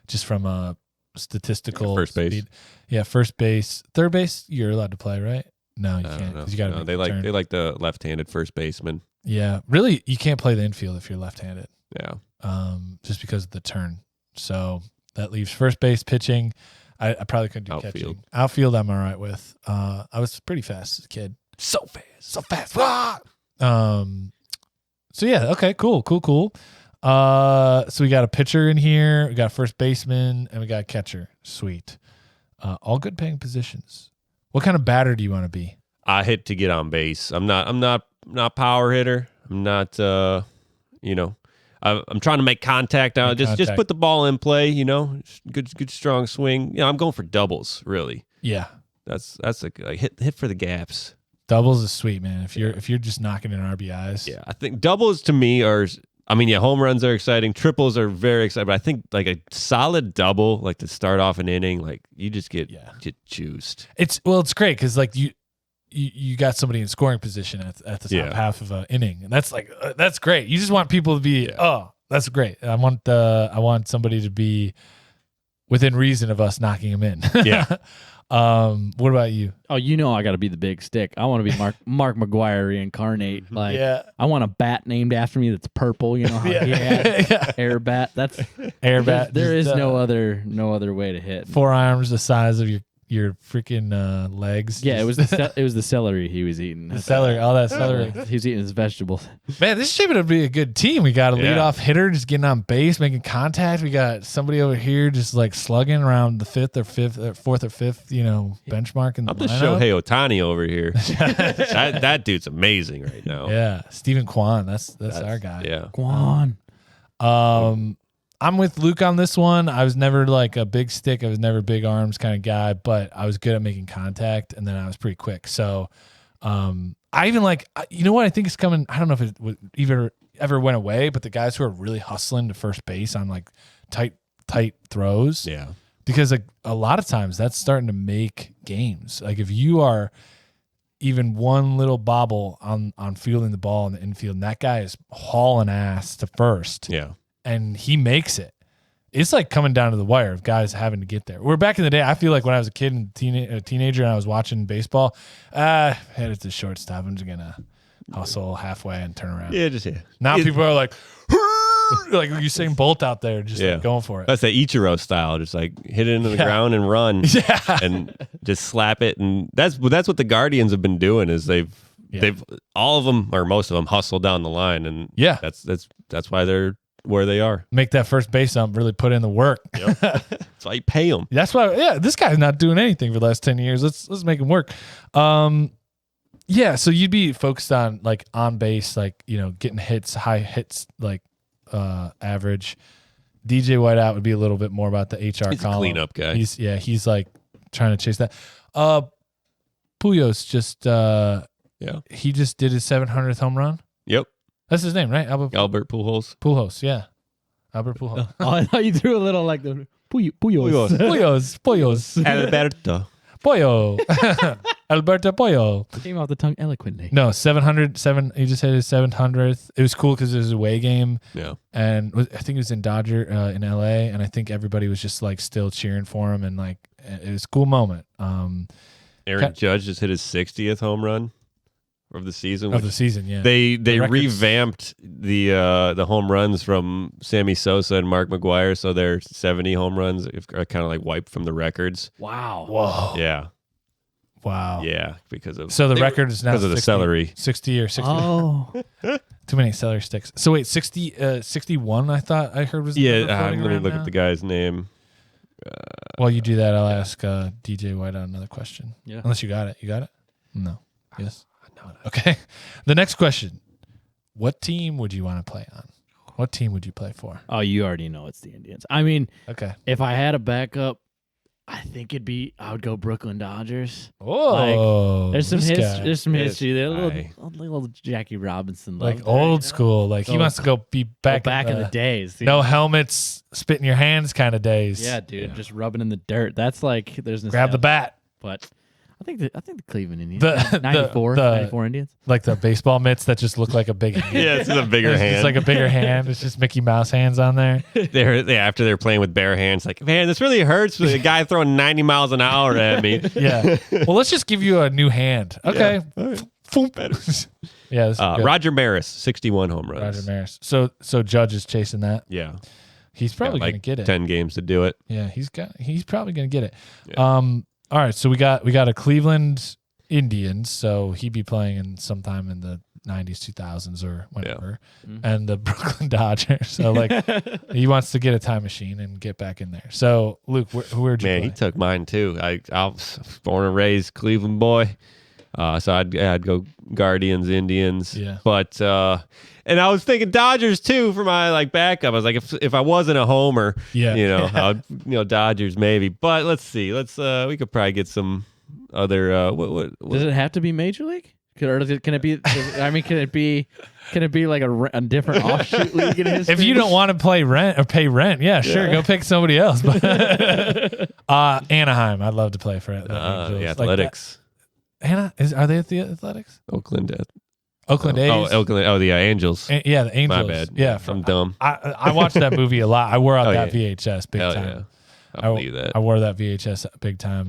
just from a statistical first base. Speed. Yeah, first base, third base. You're allowed to play, right? No, you can't. 'Cause you got to. They like the left-handed first baseman. Yeah, really, you can't play the infield if you're left-handed. Yeah. Just because of the turn. So that leaves first base, pitching. I probably couldn't do Outfield. catching. Outfield, I'm all right with. I was pretty fast as a kid. So fast. So yeah, okay, cool. So we got a pitcher in here, we got a first baseman, and we got a catcher. Sweet. All good paying positions. What kind of batter do you want to be? I hit to get on base. I'm not power hitter. I'm not I'm trying to make contact now. Just put the ball in play, good strong swing. I'm going for doubles, really. Yeah. That's a hit for the gaps. Doubles is sweet, man. If you're just knocking in RBIs. Yeah, I think doubles to me are. I mean, yeah, home runs are exciting. Triples are very exciting. But I think like a solid double, like to start off an inning, like you just get juiced. It's great because like you got somebody in scoring position at the top half of an inning, and that's great. You just want people to be that's great. I want somebody to be within reason of us knocking him in. Yeah. What about you? Oh, I got to be the big stick. I want to be Mark McGuire reincarnate. Like, I want a bat named after me that's purple. You know how he had Air Bat. That's Air Bat. There is no other way to hit. Forearms the size of your freaking legs. Yeah, it was the celery he was eating. The celery, all that celery. He was eating his vegetables. Man, this is shaping up to be a good team. We got a leadoff hitter just getting on base, making contact. We got somebody over here just like slugging around the fourth or fifth, benchmark in the I'm the lineup. Shohei Ohtani over here. that dude's amazing right now. Yeah, Stephen Kwan. That's our guy. Yeah, Kwan. I'm with Luke on this one. I was never like a big stick. I was never big arms kind of guy, but I was good at making contact, and then I was pretty quick. So I even like, you know what I think is coming? I don't know if it would ever went away, but the guys who are really hustling to first base on like tight throws. Yeah. Because like a lot of times that's starting to make games. Like if you are even one little bobble on fielding the ball in the infield, and that guy is hauling ass to first. Yeah. And he makes it. It's like coming down to the wire of guys having to get there. We're back in the day. I feel like when I was a kid and a teenager and I was watching baseball, headed to shortstop. I'm just gonna hustle halfway and turn around. Yeah, Now people are like, like Usain Bolt out there, just like going for it. That's the Ichiro style, just like hit it into the ground and run, and just slap it. And that's what the Guardians have been doing. Is they've all of them or most of them hustle down the line, and that's why they're where they are. Make that first base ump really put in the work. Yep. That's why you pay them. That's why. This guy's not doing anything for the last 10 years. Let's make him work. So you'd be focused on like on base, like getting hits, high hits, like average. DJ Whiteout would be a little bit more about the HR He's column. a cleanup guy. He's like trying to chase that. Pujols just he just did his 700th home run. Yep. That's his name, right? Albert Pujols. Pujols, yeah. Albert Pujols. Oh, I thought you threw a little like the Pujols. Pujols. Alberto. Pollo. Alberto Pollo. Came off the tongue eloquently. No, 700. He just hit his 700th. It was cool because it was a away game. Yeah. And I think it was in in LA. And I think everybody was just like still cheering for him. And like, it was a cool moment. Aaron Judge just hit his 60th home run of the season. Yeah. They revamped the home runs from Sammy Sosa and Mark McGuire, so their 70 home runs are kind of like wiped from the records. Wow. Whoa. Yeah. Wow. Yeah, because of the record is now because of the celery. 60 or 60. Oh. Too many celery sticks. So wait, 61 I thought I heard was the number let floating me around look now? at the guy's name. While you do that, I'll ask DJ White another question. Yeah. Unless you got it. You got it? No. Yes? No. Okay. The next question. What team would you want to play on? What team would you play for? Oh, you already know it's the Indians. I mean, okay. If I had a backup, I think I would go Brooklyn Dodgers. Oh, there's some history. There's some This history there. guy. A little Jackie Robinson, like old school. Like he wants to go be back in the days. No helmets, spit in your hands kind of days. Yeah, dude, just rubbing in the dirt. That's like there's grab the bat. But I think the Cleveland Indians, the 94 Indians, like the baseball mitts that just look like a big hand. Yeah, it's a bigger hand. It's like a bigger hand. It's just Mickey Mouse hands on there. After they're playing with bare hands, like, man, this really hurts. The guy throwing 90 miles an hour at me. Yeah. Well, let's just give you a new hand. Okay. Yeah. All right. Yeah. Roger Maris, 61 home runs. Roger Maris. So Judge is chasing that. Yeah. He's probably going to get it. 10 games to do it. Yeah, he's probably going to get it. Yeah. All right, so we got a Cleveland Indians, so he'd be playing in sometime in the 90s, 2000s or whenever. Yeah. And the Brooklyn Dodgers. So like he wants to get a time machine and get back in there. So Luke, where'd you play? Man, he took mine too. I was born and raised Cleveland boy. So I'd go Guardians, Indians. Yeah. But and I was thinking Dodgers too for my like backup. I was like, if I wasn't a homer, Dodgers maybe. But let's see. We could probably get some other what Does it have to be Major League? Can it be? I mean, can it be like a different offshoot league in history? If you don't want to pay rent, yeah, sure, go pick somebody else. Anaheim, I'd love to play for the Athletics. Are they at the Athletics? Oakland A's. Oakland. Oh, the Angels. Yeah, the Angels. My bad. Yeah, I'm dumb. I watched that movie a lot. I wore out that VHS big Hell time. Yeah. I believe that. I wore that VHS big time,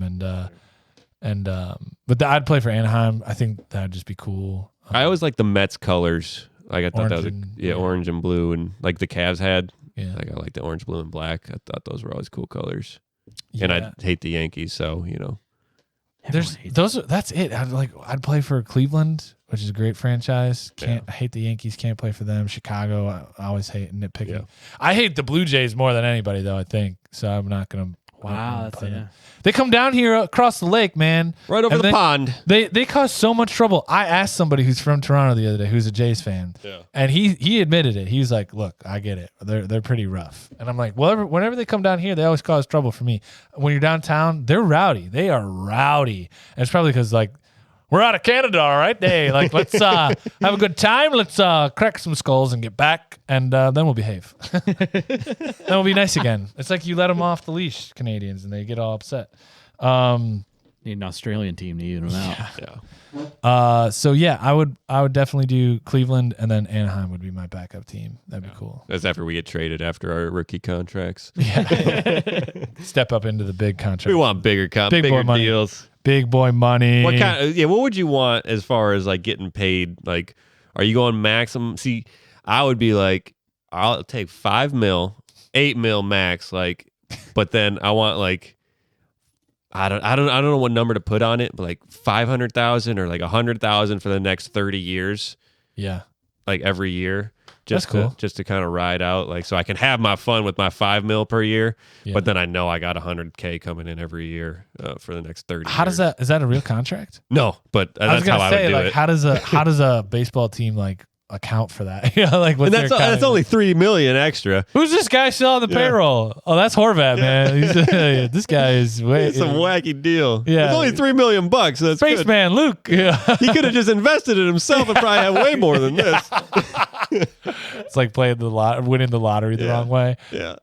but I'd play for Anaheim. I think that'd just be cool. I always like the Mets colors. Like I thought that was orange and blue, and like the Cavs had. Yeah, like I like the orange, blue, and black. I thought those were always cool colors. Yeah. And I hate the Yankees, so That's it. I'd play for Cleveland, which is a great franchise. I hate the Yankees. Can't play for them. Chicago, I always hate nitpicking. Yeah. I hate the Blue Jays more than anybody, though. I think so. I'm not gonna. Wow, that's it. They come down here across the lake, man. Right over the pond. They cause so much trouble. I asked somebody who's from Toronto the other day, who's a Jays fan, and he admitted it. He was like, "Look, I get it. They're pretty rough." And I'm like, "Well, whenever they come down here, they always cause trouble for me. When you're downtown, they're rowdy. They are rowdy. And it's probably because we're out of Canada, all right? Hey, let's have a good time. Let's crack some skulls and get back, and then we'll behave. Then we'll be nice again. It's like you let them off the leash, Canadians, and they get all upset. Need an Australian team to even them out. Yeah. So yeah, I would definitely do Cleveland, and then Anaheim would be my backup team. That'd be cool. That's after we get traded after our rookie contracts. Yeah. Step up into the big contract. We want bigger boy money. deals. Big boy money. What would you want as far as getting paid? Are you going maximum? See, I would be like, I'll take $5 million, $8 million max, but then I want I don't know what number to put on it, but $500,000 or $100,000 for the next 30 years. Yeah. Every year. That's cool. Just to kind of ride out, so I can have my fun with my $5 million per year, but then I know I got $100K coming in every year for the next 30 years. How does that? Is that a real contract? No, but that's how I would do it. How does a baseball team account for that? What's and that's only $3 million extra. Who's this guy still on the payroll? Oh, that's Horvat, man. This guy is it's a wacky deal. Yeah, it's only $3 million. So that's Spaceman Luke. Yeah. He could have just invested in himself and probably had way more than this. It's like playing winning the lottery the wrong way. Yeah.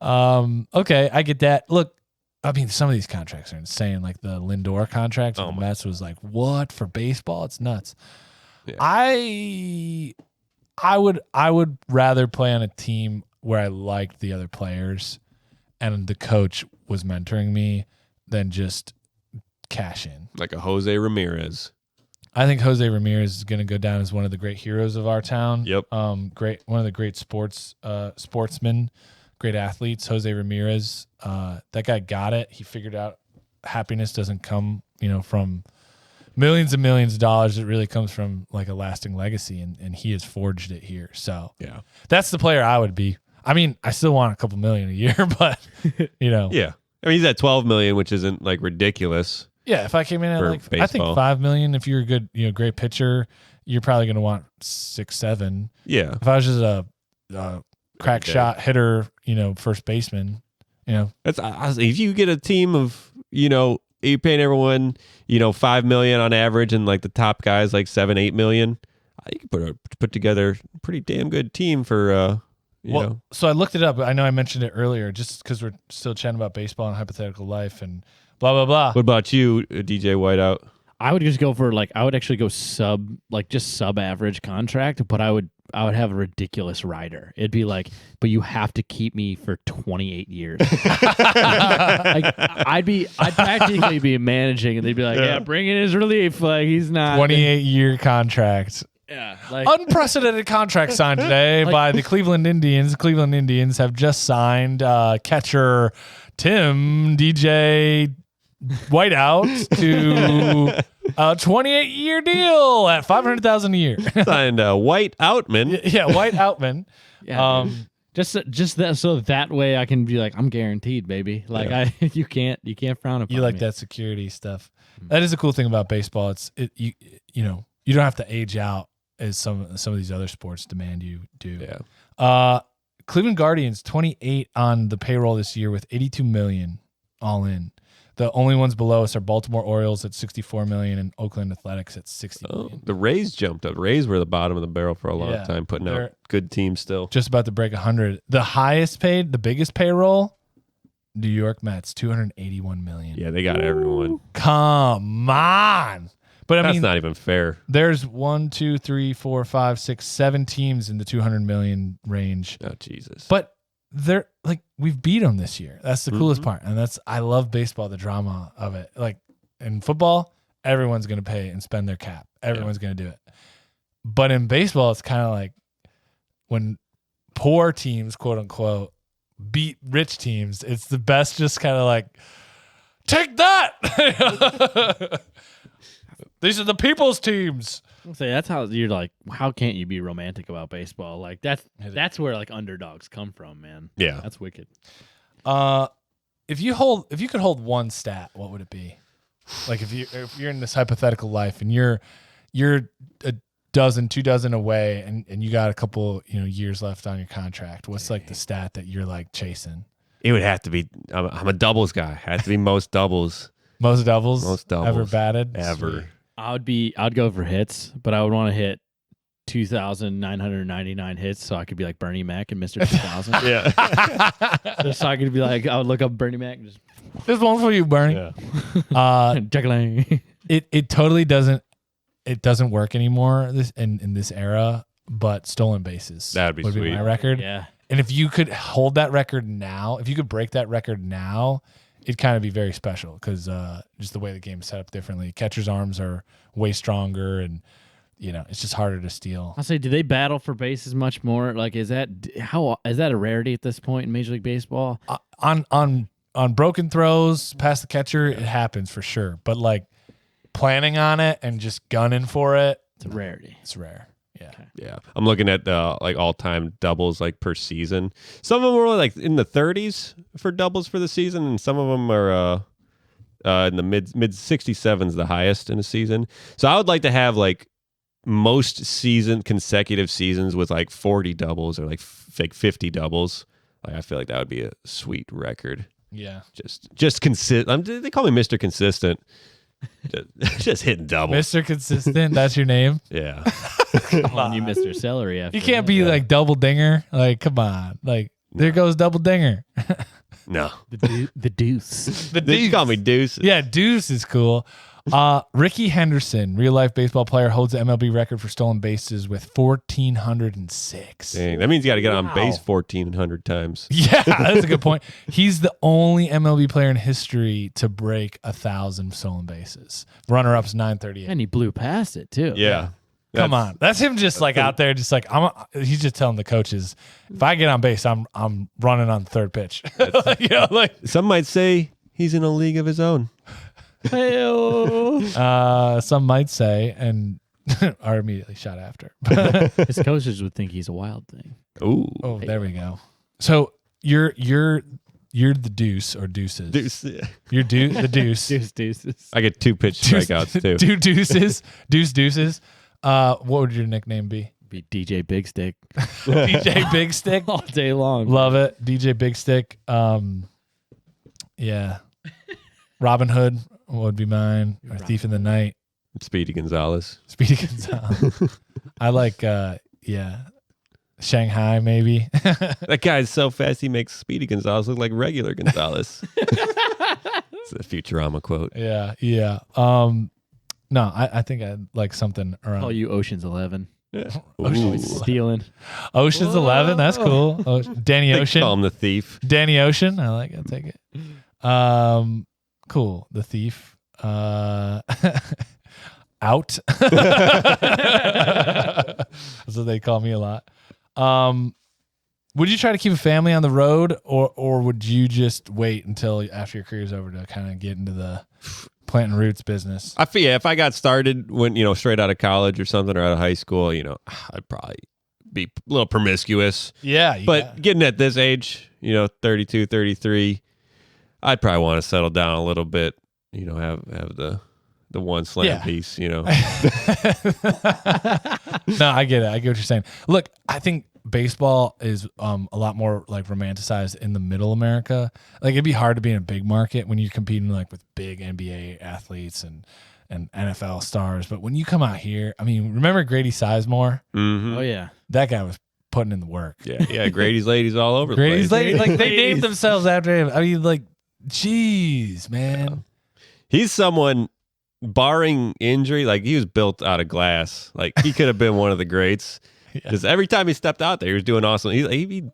Okay, I get that. Look, I mean, some of these contracts are insane. Like the Lindor contract with the Mets was what for baseball? It's nuts. Yeah. I would rather play on a team where I liked the other players and the coach was mentoring me than just cash in. Like a Jose Ramirez. I think Jose Ramirez is going to go down as one of the great heroes of our town. Yep. One of the great sportsmen, great athletes. Jose Ramirez. That guy got it. He figured out happiness doesn't come, from millions and millions of dollars. It really comes from a lasting legacy, and he has forged it here. So yeah, that's the player I would be. I mean, I still want a couple million a year, but yeah. I mean, he's at $12 million, which isn't ridiculous. Yeah, if I came in at I think $5 million. If you're a good, great pitcher, you're probably going to want 6, 7. Yeah. If I was just a crack shot hitter, first baseman, that's if you get a team of you're paying everyone $5 million on average, and the top guys $7-8 million. You can put together a pretty damn good team for So I looked it up. I know I mentioned it earlier, just because we're still chatting about baseball and hypothetical life and blah blah blah. What about you, DJ Whiteout? I would just go for I would actually go sub average contract, but I would have a ridiculous rider. It'd be but you have to keep me for 28 years. I'd practically be managing, and they'd be yeah, bring in his relief. He's not 28-year contract. Yeah, unprecedented contract signed today by the Cleveland Indians. The Cleveland Indians have just signed catcher Tim DJ Whiteout to a 28-year deal at $500,000 a year. Signed White Outman. Yeah, White Outman. Yeah, just that, so that way I can be I'm guaranteed, baby. You can't frown upon you me. That security stuff. That is the cool thing about baseball. You don't have to age out as some of these other sports demand you do. Yeah. Cleveland Guardians 28 on the payroll this year with $82 million all in. The only ones below us are Baltimore Orioles at 64 million and Oakland Athletics at 60 million. The Rays jumped up. Rays were the bottom of the barrel for a long Yeah, time, putting they're- out good teams still. Just about to break 100. The highest paid, the biggest payroll, New York Mets, 281 million. Yeah, they got everyone. Come on. But That's not even fair. there's 1, 2, 3, 4, 5, 6, 7 teams in the 200 million range. Oh, Jesus. But they're like, we've beat them this year. That's the coolest part. And I love baseball, the drama of it. Like in football, everyone's going to pay and spend their cap. Everyone's going to do it. But in baseball, it's kind of like when poor teams, quote unquote, beat rich teams, it's the best just kind of like, take that. These are the people's teams. I'll say that's how you're like. How can't you be romantic about baseball? Like that's where like underdogs come from, man. Yeah. That's wicked. If you could hold one stat, what would it be? Like if you're in this hypothetical life and you're a dozen, 2 dozen away and you got a couple, years left on your contract, what's like the stat that you're like chasing? It would have to be, I'm a doubles guy. It has to be most doubles. Most doubles Most ever batted? ever. Sweet. I'd go for hits, but I would want to hit 2,999 hits so I could be like Bernie Mac and Mr. 2000. Yeah. Just so I could be like, I would look up Bernie Mac and just This one's for you, Bernie. juggling. It totally doesn't work anymore in this era, but stolen bases That'd be would be sweet. my record. Yeah. And if you could hold that record now, if you could break that record now, it'd kind of be very special because just the way the game's set up differently. Catcher's arms are way stronger, and it's just harder to steal. I'll say, do they battle for bases much more? Like, is that a rarity at this point in Major League Baseball? On broken throws past the catcher, it happens for sure. But like planning on it and just gunning for it, It's a rarity. it's rare. Yeah. Okay. Yeah. I'm looking at the like all-time doubles like per season. Some of them were like in the 30s for doubles for the season, and some of them are in the mid 67s, the highest in a season. So I would like to have like most consecutive seasons with like 40 doubles or like 50 doubles. Like I feel like that would be a sweet record. Yeah. Just consistent. They call me Mr. Consistent. just hitting doubles. Mr. Consistent, that's your name? Yeah. Calling you Mr. Celery after You can't that. be like double dinger. Like, come on. Like, there goes double dinger. No. the deuce. The They just call me Deuce. Yeah, Deuce is cool. Ricky Henderson, real life baseball player, holds the MLB record for stolen bases with 1,406. Dang, that means you got to get on base 1,400 times. Yeah, that's a good point. He's the only MLB player in history to break 1,000 stolen bases. Runner up's 938. And he blew past it too. Yeah. Come on, that's him just like out there, just like he's just telling the coaches, if I get on base, I'm running on the third pitch. Like Some might say he's in a league of his own. some might say, and are immediately shot after. His coaches would think he's a wild thing. Ooh. Oh, there we go. So you're the deuce or deuces. Deuce. You're the deuce. Deuces. I get 2 pitch strikeouts too. Two deuces. Deuces. What would your nickname be? Be DJ Big Stick DJ Big Stick. all day long. Love it. DJ Big Stick. Yeah. Robin Hood would be mine. Or Thief in the Night. Speedy Gonzalez. Speedy Gonzalez. I like Shanghai maybe. That guy is so fast he makes Speedy Gonzalez look like regular Gonzalez. It's a Futurama quote. Yeah. No, I think I'd like something around Call you Ocean's 11. Yeah. Ocean's Ooh. Stealing. Ocean's 11. That's cool. Danny They Ocean. call him the thief. Danny Ocean. I like it. I'll take it. Cool. The Thief. Out. That's what they call me a lot. Would you try to keep a family on the road, or would you just wait until after your career's over to kind of get into the planting roots business? I feel if I got started when straight out of college or something or out of high school, I'd probably be a little promiscuous. Yeah. But getting at this age, 32, 33, I'd probably want to settle down a little bit. Have the one slam piece. No, I get it. I get what you're saying. Look, I think baseball is a lot more like romanticized in the middle America. Like it'd be hard to be in a big market when you're competing like with big NBA athletes and NFL stars. But when you come out here, I mean, remember Grady Sizemore? Mm-hmm. Oh yeah, That guy was putting in the work. Yeah. Grady's ladies all over. Grady's the place. ladies, like they named themselves after him. I mean, like, jeez, man. He's someone, barring injury, like he was built out of glass. Like he could have been one of the greats. Because every time he stepped out there, he was doing awesome.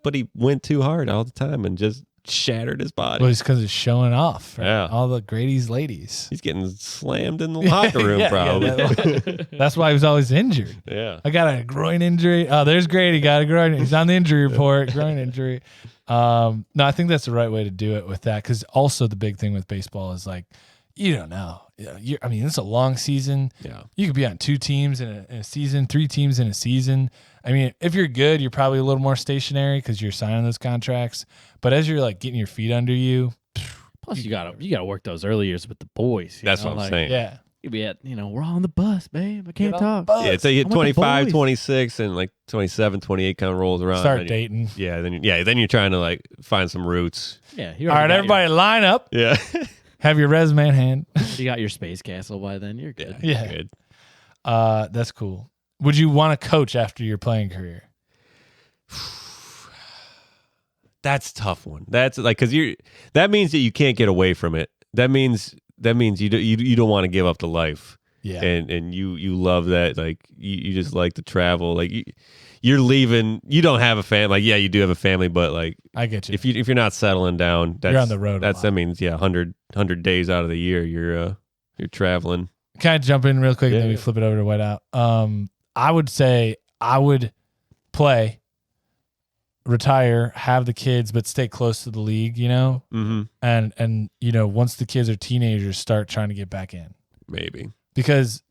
But he went too hard all the time and just shattered his body. Well, it's because it's showing off. Right? Yeah. All the Grady's ladies. He's getting slammed in the locker room, probably. That's why he was always injured. Yeah. I got a groin injury. Oh, there's Grady. Got a groin. He's on the injury report. Groin injury. No, I think that's the right way to do it with that. Because also the big thing with baseball is like, you don't know. I mean, it's a long season. Yeah. You could be on 2 teams in a season, 3 teams in a season. I mean, if you're good, you're probably a little more stationary because you're signing those contracts. But as you're like getting your feet under you, plus you gotta work those early years with the boys. That's what I'm saying. yeah. You'd be at, we're all on the bus, babe. I can't Get on talk. the bus. Yeah, so you I hit want the 25, boys. 26, and like 27, 28 kind of rolls around. Start and dating. then you're trying to like find some roots. Yeah. All right, everybody line up. Yeah. Have your resume in hand. You got your space castle by then. You're good. Yeah. Good. That's cool. Would you want to coach after your playing career? That's a tough one. That's like that means that you can't get away from it. That means you don't want to give up the life. Yeah. And you love that, like you just like to travel. Like you're leaving. You don't have a family. Like yeah, you do have a family, but like I get you. if you're not settling down, You're on the road a lot. That means 100 days out of the year you're traveling. Can I jump in real quick and then we Yeah. flip it over to Whiteout? I would say I would play, retire, have the kids, but stay close to the league, Mm-hmm. and once the kids are teenagers, start trying to get back in. Maybe. Because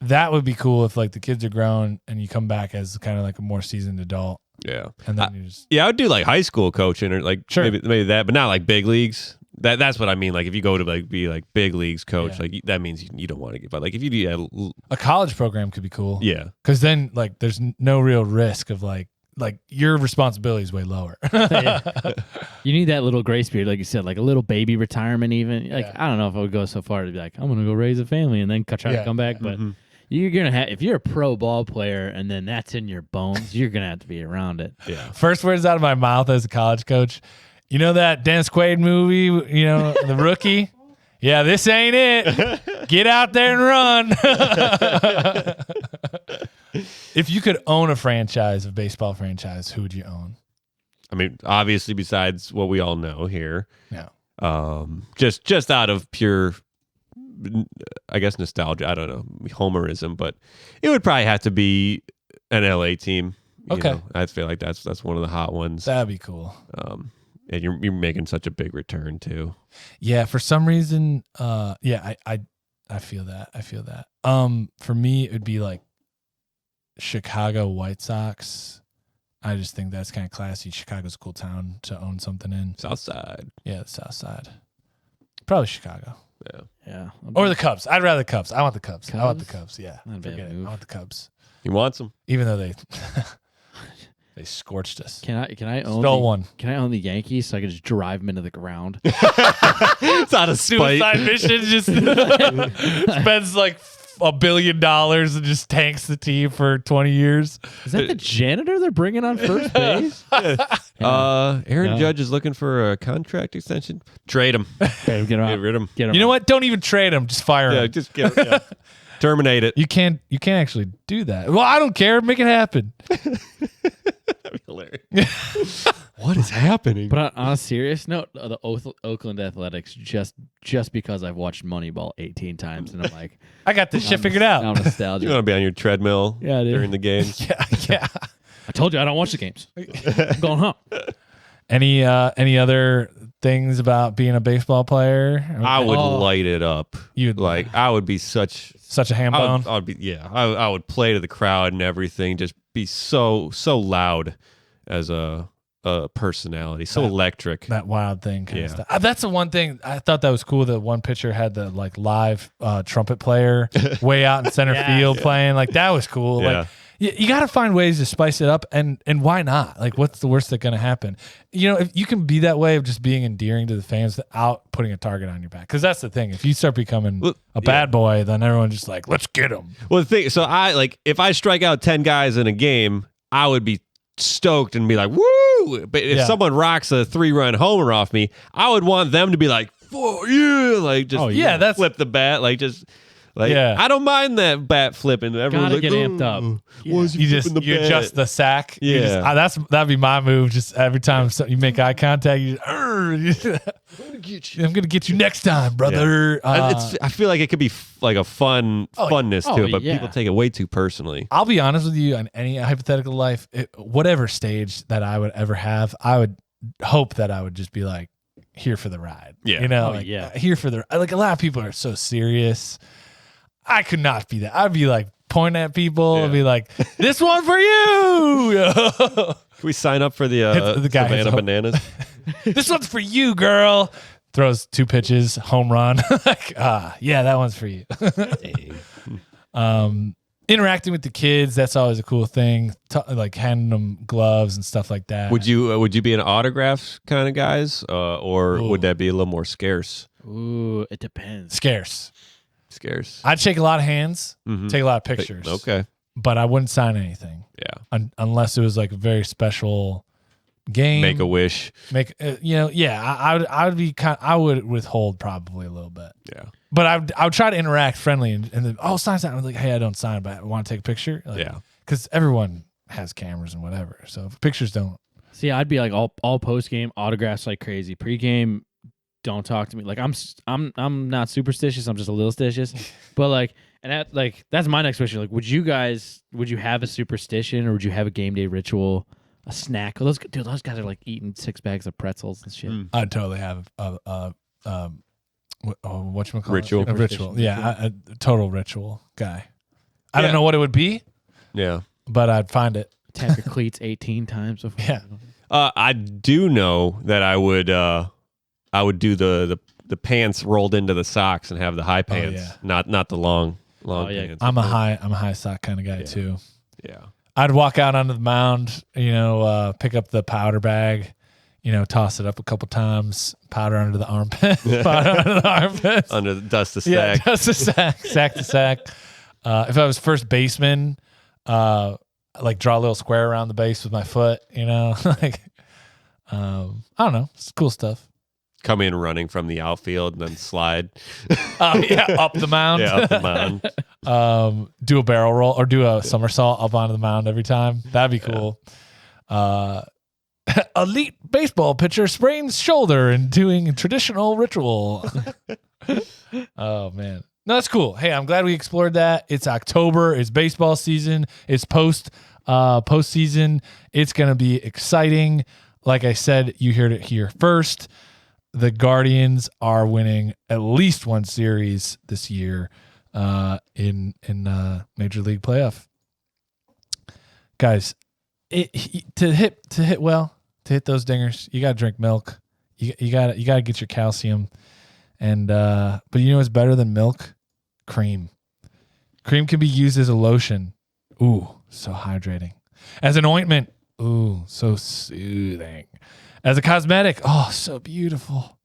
that would be cool if like the kids are grown and you come back as kind of like a more seasoned adult. Yeah. And then you just Yeah, I would do like high school coaching or like Sure. maybe that, but not like big leagues. That's what I mean. Like if you go to like be like big leagues coach, Yeah. like that means you don't want to give up. Like if you do, a college program could be cool. yeah. Because then like there's no real risk of like your responsibility is way lower. You need that little grace period, like you said, like a little baby retirement even. Like, Yeah. I don't know if I would go so far to be like, I'm going to go raise a family and then try Yeah. to come back. But you're going to have, if you're a pro ball player and then that's in your bones, you're going to have to be around it. Yeah. First words out of my mouth as a college coach. You know that Dennis Quaid movie, The Rookie? Yeah, this ain't it. Get out there and run. If you could own a franchise, a baseball franchise, who would you own? I mean, obviously, besides what we all know here, Yeah. just out of pure, I guess, nostalgia. I don't know, homerism, but it would probably have to be an LA team. You Okay. know, I feel like that's one of the hot ones. That'd be cool. And you're making such a big return too. Yeah, for some reason, I feel that. I feel that. For me, it would be like Chicago White Sox. I just think that's kind of classy. Chicago's a cool town to own something in. South Side. Yeah, the South Side. Probably Chicago. Yeah. Yeah. Or the Cubs. I'd rather the Cubs. I want the Cubs. I want the Cubs? Cubs. Yeah. Not a bad Forget it. move. I want the Cubs. He wants them. Even though they scorched us. Can I own Stole one. Can I own the Yankees so I can just drive them into the ground? It's out of spite. Suicide mission just spends like $1 billion and just tanks the team for 20 years. Is that the janitor they're bringing on first base? Aaron No. Judge is looking for a contract extension. Trade him. Okay, get him Get out. rid of him. Get him You know out. what? Don't even trade him. Just fire Yeah, him. just terminate it. You can't actually do that. Well, I don't care. Make it happen. That'd be hilarious. What is happening? But on a serious note, the Oakland Athletics, just because I've watched Moneyball 18 times, and I'm like, I got this shit figured out. now I'm You nostalgic. want to be on your treadmill Yeah, dude. during the games? Yeah. I told you I don't watch the games. I'm going home. Any other things about being a baseball player? I would Oh. light it up. You'd Like I would be such. such a ham bone. I would be I would play to the crowd and everything. Just be so loud as a personality. So electric. That wild thing kind of Yeah. stuff. That's the one thing I thought that was cool. That one pitcher had the like live trumpet player way out in center field playing. Like that was cool. Yeah. Like You got to find ways to spice it up, and why not? Like, what's the worst that's going to happen? You know, if you can be that way of just being endearing to the fans without putting a target on your back, because that's the thing. If you start becoming a bad boy, then everyone's just like, let's get him. Well, the thing, so if I strike out 10 guys in a game, I would be stoked and be like, woo! But if someone rocks a 3-run homer off me, I would want them to be like, for you, like just that's flip the bat, like just. Like, I don't mind that bat flipping. Everyone's gotta get amped up. You adjust the sack. Yeah, that'd be my move. Just every time you make eye contact, I'm gonna get you next time, brother. Yeah. I feel like it could be like a funness to it, but people take it way too personally. I'll be honest with you. On any hypothetical life, whatever stage that I would ever have, I would hope that I would just be like here for the ride. Yeah, you know, here for the like. A lot of people are so serious. I could not be that. I'd be like pointing at people and be like, "This one for you." Can we sign up for the Savannah Bananas? This one's for you, girl. Throws 2 pitches, home run. Like, that one's for you. Interacting with the kids, that's always a cool thing. Like handing them gloves and stuff like that. Would you be an autograph kind of guys, or would that be a little more scarce? Ooh, it depends. Scarce. I'd shake a lot of hands, take a lot of pictures. Okay. But I wouldn't sign anything. Yeah. Unless it was like a very special game. Make a wish. I would be I would withhold probably a little bit. Yeah. But I would try to interact friendly and then, sign. I'm like, hey, I don't sign, but I want to take a picture. Like, because everyone has cameras and whatever. So if pictures don't. See, I'd be like all post game autographs like crazy. Pre-game, don't talk to me. Like I'm not superstitious. I'm just a little stitious. But that's my next question. Like, would you have a superstition, or would you have a game day ritual, a snack? Those guys are like eating 6 bags of pretzels and shit. I'd totally have whatchamacallit? Ritual. A ritual. Yeah, a total ritual guy. I don't know what it would be. Yeah. But I'd find it. Tap your cleats 18 times before. Yeah. I do know that I would do the pants rolled into the socks and have the high pants, not the long pants. I'm a high sock kind of guy too. Yeah. I'd walk out onto the mound, pick up the powder bag, toss it up a couple times, powder under the armpit, under the dust to sack. Yeah, dust to sack to sack. If I was first baseman, like draw a little square around the base with my foot, like I don't know, it's cool stuff. Come in running from the outfield and then slide. Up the mound. Up the mound. Do a barrel roll or do a somersault up onto the mound every time. That'd be cool. Elite baseball pitcher sprains shoulder and doing traditional ritual. Oh, man. No, that's cool. Hey, I'm glad we explored that. It's October. It's baseball season. It's postseason. It's going to be exciting. Like I said, you heard it here first. The Guardians are winning at least one series this year in Major League playoff. Guys, to hit those dingers, you got to drink milk. You got to get your calcium. And but you know what's better than milk? Cream. Cream can be used as a lotion. Ooh, so hydrating. As an ointment. Ooh, so soothing. As a cosmetic, oh, so beautiful.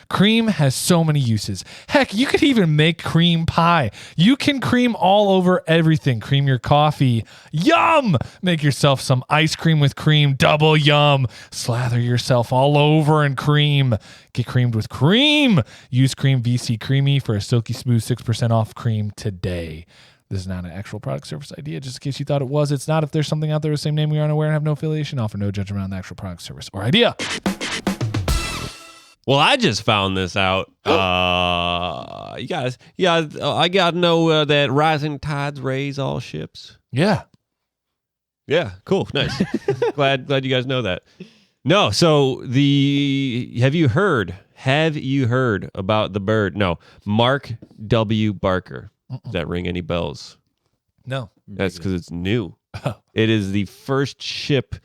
Cream has so many uses. Heck, you could even make cream pie. You can cream all over everything. Cream your coffee. Yum! Make yourself some ice cream with cream. Double yum. Slather yourself all over in cream. Get creamed with cream. Use Cream VC Creamy for a silky smooth 6% off cream today. This is not an actual product service idea. Just in case you thought it was, it's not. If there's something out there with the same name we are unaware and have no affiliation, offer no judgment on the actual product service or idea. Well, I just found this out. You guys, I got to know that rising tides raise all ships. Yeah. Yeah, cool, nice. glad you guys know that. No, so have you heard about the bird? No, Mark W. Barker. Does that ring any bells? No. That's because it's new. It is the first ship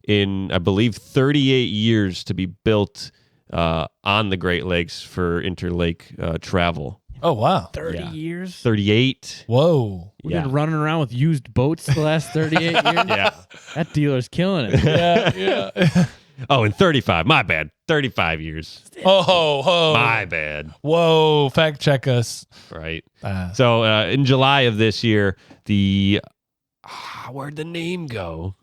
in, I believe, 38 years to be built on the Great Lakes for interlake travel. Oh, wow. 30 Yeah. years? 38. Whoa. We've Yeah. been running around with used boats the last 38 years? Yeah. That dealer's killing it. Yeah. Oh, and 35. My bad. 35 years. Oh. My bad. Whoa. Fact check us. Right. Ah. So in July of this year, where'd the name go?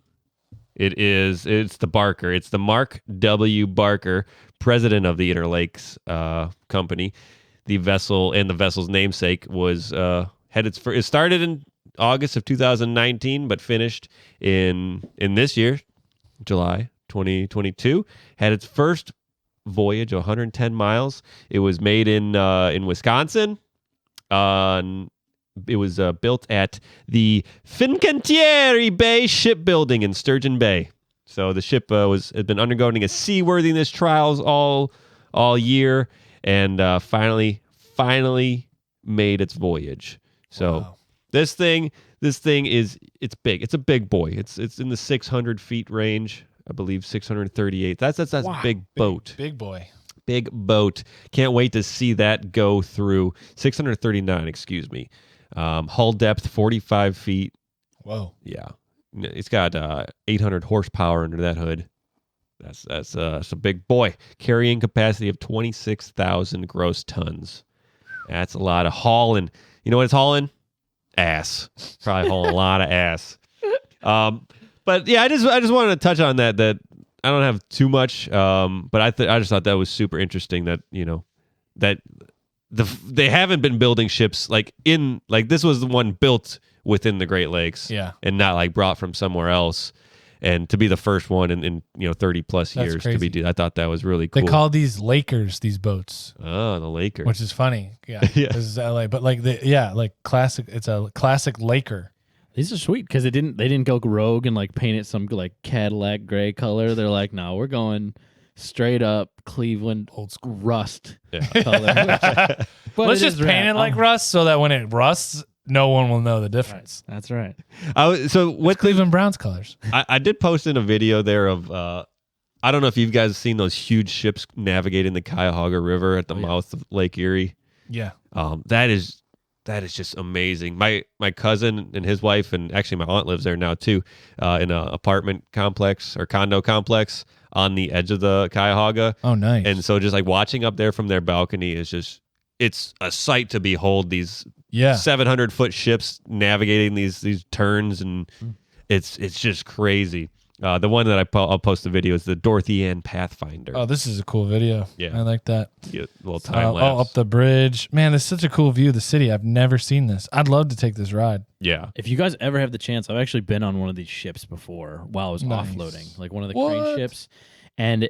It's the Barker. It's the Mark W. Barker, president of the Interlakes company. The vessel and the vessel's namesake was it started in August of 2019, but finished in this year, July 2022. Had its first voyage of 110 miles. It was made in Wisconsin. It was built at the Fincantieri Bay shipbuilding in Sturgeon Bay. So the ship had been undergoing a seaworthiness trials all year, and finally made its voyage. So Wow. this thing it's big. It's a big boy. It's in the 600 feet range, I believe 638. That's Wow. big boat. Big boy. Big boat. Can't wait to see that go through 639. Excuse me. Hull depth 45 feet. Whoa. Yeah, it's got 800 horsepower under that hood. That's a big boy. Carrying capacity of 26,000 gross tons. That's a lot of hauling. You know what it's hauling? Ass. Probably hauling a lot of ass. But yeah, I just wanted to touch on that. That I don't have too much. But I just thought that was super interesting. That that they haven't been building ships like this was the one built within the Great Lakes. Yeah. And not like brought from somewhere else. And to be the first one in 30 plus That's years crazy. to be, I thought that was really cool. They call these Lakers, these boats, the Lakers. which is funny. Yeah. Yeah. This is LA. But like classic. It's a classic Laker. These are sweet because they didn't go rogue and like paint it some like Cadillac gray color. They're like, no, we're going straight up Cleveland Old school. rust Yeah. color. But Let's it just is paint rad. it like rust so that when it rusts, no one will know the difference. That's right. So what It's Cleveland Browns colors. I did post in a video there of I don't know if you guys have seen those huge ships navigating the Cuyahoga River at the mouth of Lake Erie. Yeah. That is just amazing. My cousin and his wife, and actually my aunt lives there now too, in an apartment complex or condo complex on the edge of the Cuyahoga. Oh, nice. And so just like watching up there from their balcony is it's a sight to behold. These 700-foot ships navigating these turns, and it's just crazy. The one that I'll post the video is the Dorothy Ann Pathfinder. Oh, this is a cool video. Yeah. I like that. Get a little time lapse. Up the bridge. Man, it's such a cool view of the city. I've never seen this. I'd love to take this ride. Yeah. If you guys ever have the chance, I've actually been on one of these ships before while I was Nice. offloading, like one of the What? crane ships, and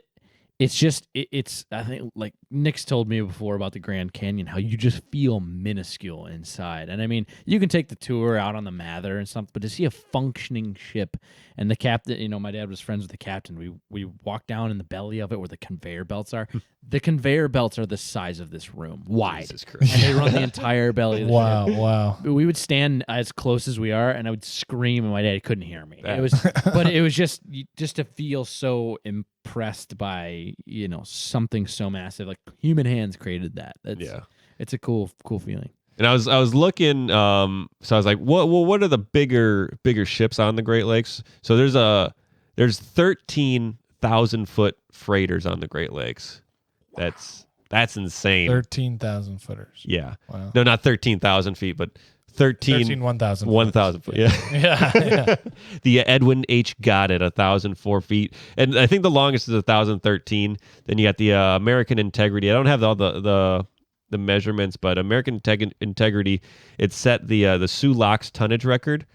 it's just it's I think like Nick's told me before about the Grand Canyon, how you just feel minuscule inside. And I mean, you can take the tour out on the Mather and stuff, but to see a functioning ship and the captain, my dad was friends with the captain. We walked down in the belly of it where the conveyor belts are. The conveyor belts are the size of this room, wide, Jesus Christ. and they run the entire belly of the ship. Wow. We would stand as close as we are, and I would scream, and my dad couldn't hear me. Yeah. It was, but it was just to feel so impressed by something so massive. Like human hands created that. It's a cool feeling. And I was looking, so I was like, what are the bigger ships on the Great Lakes? So there's 13,000-foot freighters on the Great Lakes. That's insane. 13,000 footers. Yeah. Wow. No, not 13,000 feet, but 1,000. 1,000 foot. Yeah. Yeah. The Edwin H. Goddard, 1,004 feet. And I think the longest is 1,013. Then you got the American Integrity. I don't have all the measurements, but American Integrity, it set the Sioux Locks tonnage record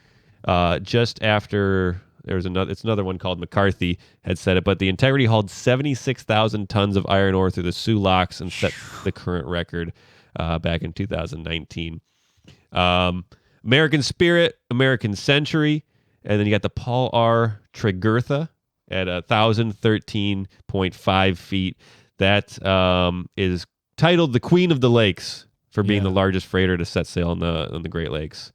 just after it's another one called McCarthy had set it, but the Integrity hauled 76,000 tons of iron ore through the Sioux Locks and set the current record back in 2019. American Spirit, American Century, and then you got the Paul R. Tregurtha at 1,013.5 feet. That is titled the Queen of the Lakes for being the largest freighter to set sail on the Great Lakes.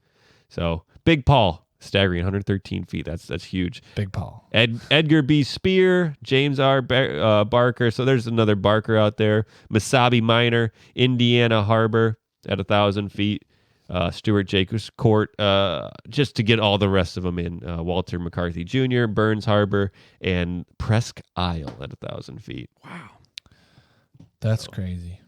So Big Paul, staggering 113 feet. That's huge. Big Paul. Edgar B. Spear, James R. Barker. So there's another Barker out there. Mesabi Minor, Indiana Harbor. at 1,000 feet. Stuart Jacobs Court, just to get all the rest of them in. Walter McCarthy Jr., Burns Harbor, and Presque Isle at 1,000 feet. Wow. That's crazy.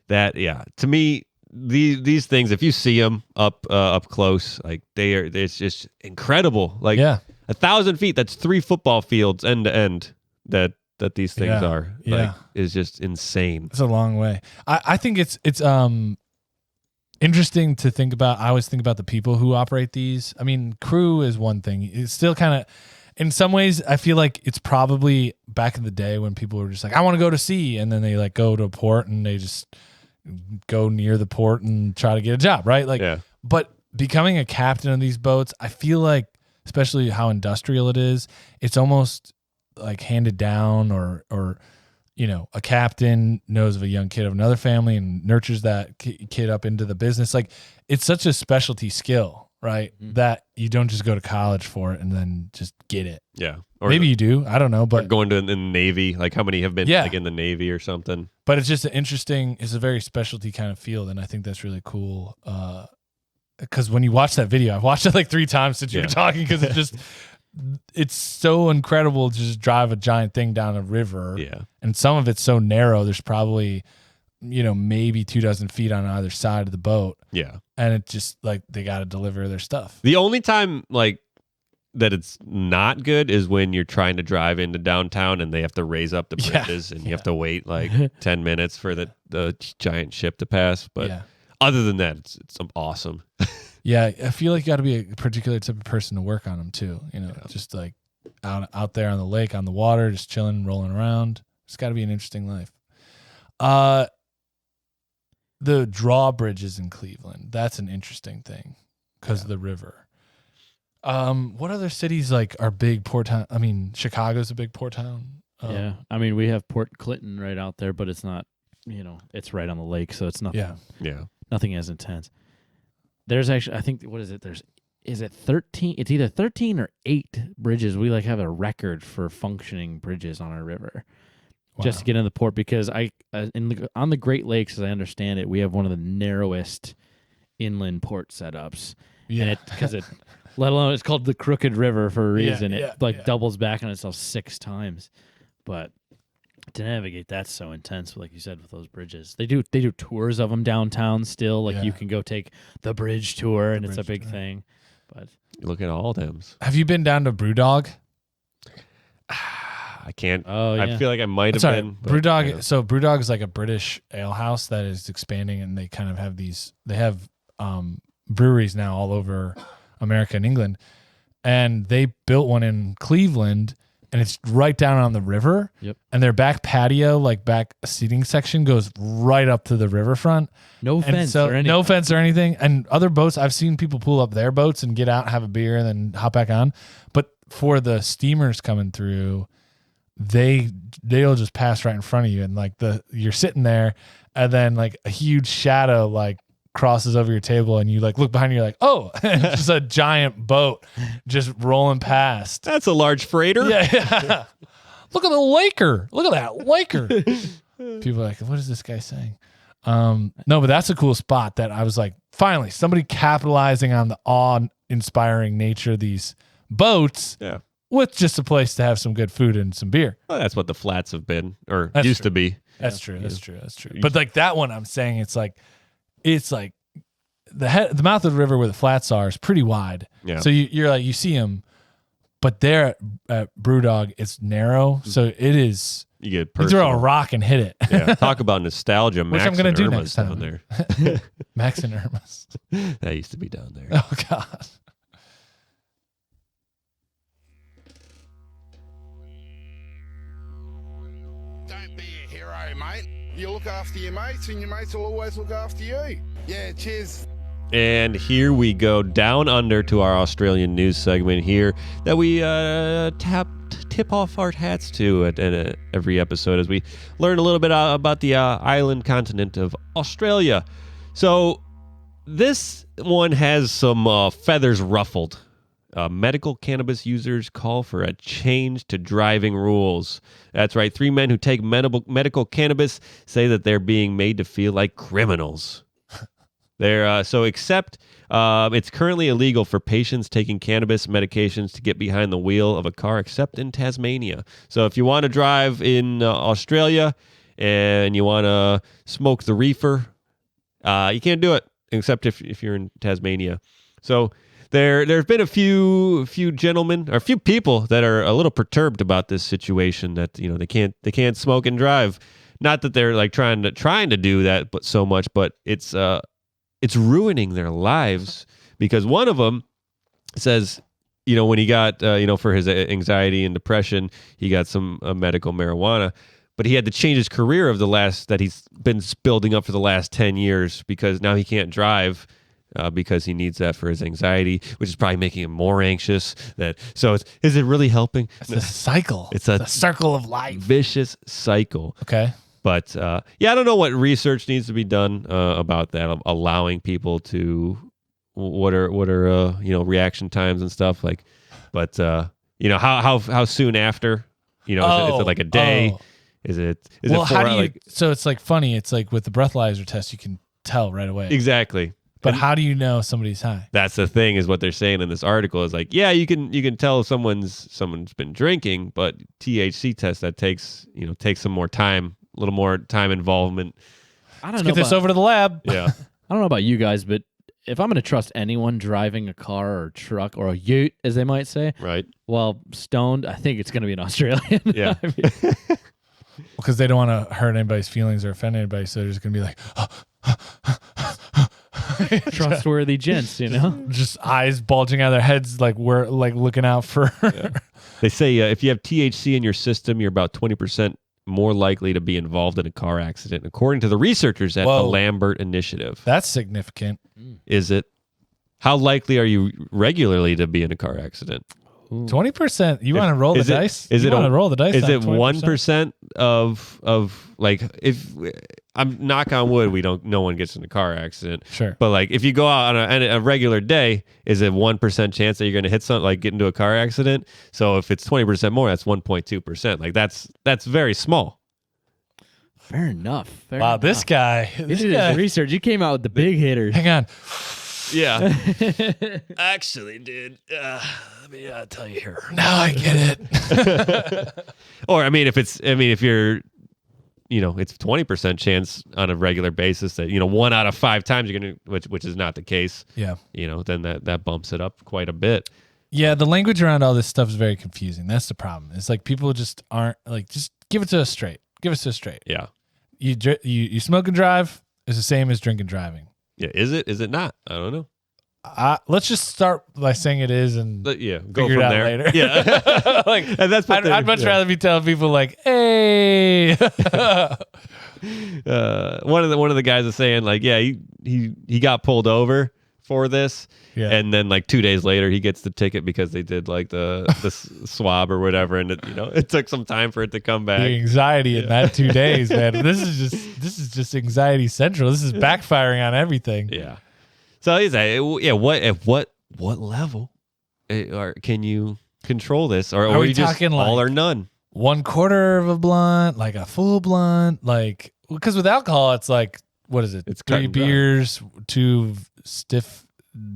That, yeah, to me, these things, if you see them up close, like it's just incredible. Like 1,000 feet, that's 3 football fields end to end that these things are. Like, is just insane. It's a long way. I think it's interesting to think about. I always think about the people who operate these. I mean, crew is one thing. It's still kind of, in some ways, I feel like it's probably back in the day when people were just like, I want to go to sea. And then they like go to a port and they just go near the port and try to get a job, right? Like, but becoming a captain of these boats, I feel like, especially how industrial it is, it's almost like handed down or a captain knows of a young kid of another family and nurtures that kid up into the business. Like, it's such a specialty skill, right? Mm-hmm. That you don't just go to college for it and then just get it. Yeah. Or maybe you do. I don't know. But going to in the Navy, like how many have been like in the Navy or something? But it's just it's a very specialty kind of field. And I think that's really cool. Because when you watch that video, I've watched it like 3 times since you were talking, because it's so incredible to just drive a giant thing down a river. Yeah. And some of it's so narrow, there's probably, maybe 24 feet on either side of the boat. Yeah. And it's just like they got to deliver their stuff. The only time like that it's not good is when you're trying to drive into downtown and they have to raise up the bridges and you have to wait like 10 minutes for the giant ship to pass. But other than that, it's awesome. Yeah, I feel like you got to be a particular type of person to work on them too. Just like out there on the lake, on the water, just chilling, rolling around. It's got to be an interesting life. The drawbridges in Cleveland, that's an interesting thing because of the river. What other cities like are big port town? I mean, Chicago's a big port town. I mean, we have Port Clinton right out there, but it's not, it's right on the lake, so it's nothing. Yeah. Nothing as intense. There's actually, I think, what is it? Is it 13? It's either 13 or 8 bridges. We like have a record for functioning bridges on our river. Wow. Just to get in the port, because on the Great Lakes, as I understand it, we have one of the narrowest inland port setups. Yeah. And let alone it's called the Crooked River for a reason. It doubles back on itself 6 times. But to navigate, that's so intense, like you said, with those bridges. They do tours of them downtown still. Like you can go take the bridge tour, and it's a big thing. But look at all them. Have you been down to Brewdog? I can't. Oh, yeah. I feel like I might have been. Brewdog. Yeah. So Brewdog is like a British ale house that is expanding, and they kind of have these. They have breweries now all over America and England, and they built one in Cleveland. And it's right down on the river. Yep. And their back patio, like back seating section, goes right up to the riverfront. No fence or anything. No fence or anything. And other boats, I've seen people pull up their boats and get out, have a beer, and then hop back on. But for the steamers coming through, they'll just pass right in front of you, and like you're sitting there, and then like a huge shadow like crosses over your table, and you like look behind you, you're like, oh, it's just a giant boat just rolling past. That's a large freighter. Yeah. Look at the Laker. Look at that Laker. People are like, what is this guy saying? No, but that's a cool spot that I was like, finally, somebody capitalizing on the awe-inspiring nature of these boats. Yeah. With just a place to have some good food and some beer. Well, that's what the flats have been, or that's used true. to be. That's true. That's true. That's true. But like that one, I'm saying it's like the mouth of the river where the flats are is pretty wide. Yeah. So you're like, you see them, but there at Brewdog, it's narrow. So it is. You get you throw a rock and hit it. Yeah. Talk about nostalgia. Which I'm going to do next time. Down there. Max and Irma's. That used to be down there. Oh, God. Don't be a hero, mate. You look after your mates, and your mates will always look after you. Yeah, cheers. And here we go down under to our Australian news segment here that we tip off our hats to at every episode as we learn a little bit about the island continent of Australia. So this one has some feathers ruffled. Medical cannabis users call for a change to driving rules. That's right. 3 men who take medical cannabis say that they're being made to feel like criminals. It's currently illegal for patients taking cannabis medications to get behind the wheel of a car, except in Tasmania. So if you want to drive in Australia and you want to smoke the reefer, you can't do it, except if you're in Tasmania. So there's been a few gentlemen or a few people that are a little perturbed about this situation, that they can't smoke and drive. Not that they're like trying to do that, but so much, but it's ruining their lives, because one of them says, when he got for his anxiety and depression, he got some medical marijuana, but he had to change his career that he's been building up for the last 10 years, because now he can't drive. Because he needs that for his anxiety, which is probably making him more anxious. Is it really helping? It's a cycle. It's a circle of life. Vicious cycle. Okay. But I don't know what research needs to be done about that, allowing people to what are reaction times and stuff like. But how soon after? Is it like a day? Is it? Well, how do you? So it's like funny. It's like with the breathalyzer test, you can tell right away. Exactly. But how do you know somebody's high? That's the thing, is what they're saying in this article is like, yeah, you can tell someone's been drinking, but THC test that takes some more time, a little more time involvement. Let's get this over to the lab. Yeah. I don't know about you guys, but if I'm going to trust anyone driving a car or truck or a ute, as they might say, right? Well, stoned, I think it's going to be an Australian. Yeah. Because they don't want to hurt anybody's feelings or offend anybody, so they're just going to be like, trustworthy gents, just eyes bulging out of their heads, like we're like looking out for. Yeah. They say if you have THC in your system, you're about 20% more likely to be involved in a car accident, according to the researchers at the Lambert Initiative. That's significant. Is it? How likely are you regularly to be in a car accident? 20%. You want to roll the dice? Is it roll the dice? Is it 1% of like, if I'm knock on wood, no one gets in a car accident. Sure. But like if you go out on a regular day, is it 1% chance that you're going to hit something, like get into a car accident? So if it's 20% more, that's 1.2%. Like that's very small. Fair enough. This guy. This is his research. You came out with the big hitters. Hang on. Yeah. Actually, dude, let me tell you here. Now I get it. Or if you're, it's 20% chance on a regular basis that, 1 out of 5 times you're going to, which is not the case. Yeah. Then that bumps it up quite a bit. Yeah. The language around all this stuff is very confusing. That's the problem. It's like people just aren't like, just give it to us straight. Give us to us straight. Yeah. You smoke and drive is the same as drink and driving. Yeah, is it? Is it not? I don't know. Let's just start by saying it is, and go figure from it out there. later. Yeah, and that's what I'd much rather be telling people like, "Hey." One of the guys is saying like, yeah, he got pulled over for this, and then like 2 days later he gets the ticket because they did like the swab or whatever, and it took some time for it to come back. The anxiety in that 2 days, man. This is just anxiety central. This is backfiring on everything. Yeah. So he's like, what level or can you control this, or are you just talking all like or none? 1/4 of a blunt, like a full blunt, like, because with alcohol it's like, what is it? It's 3 beers, 2 stiff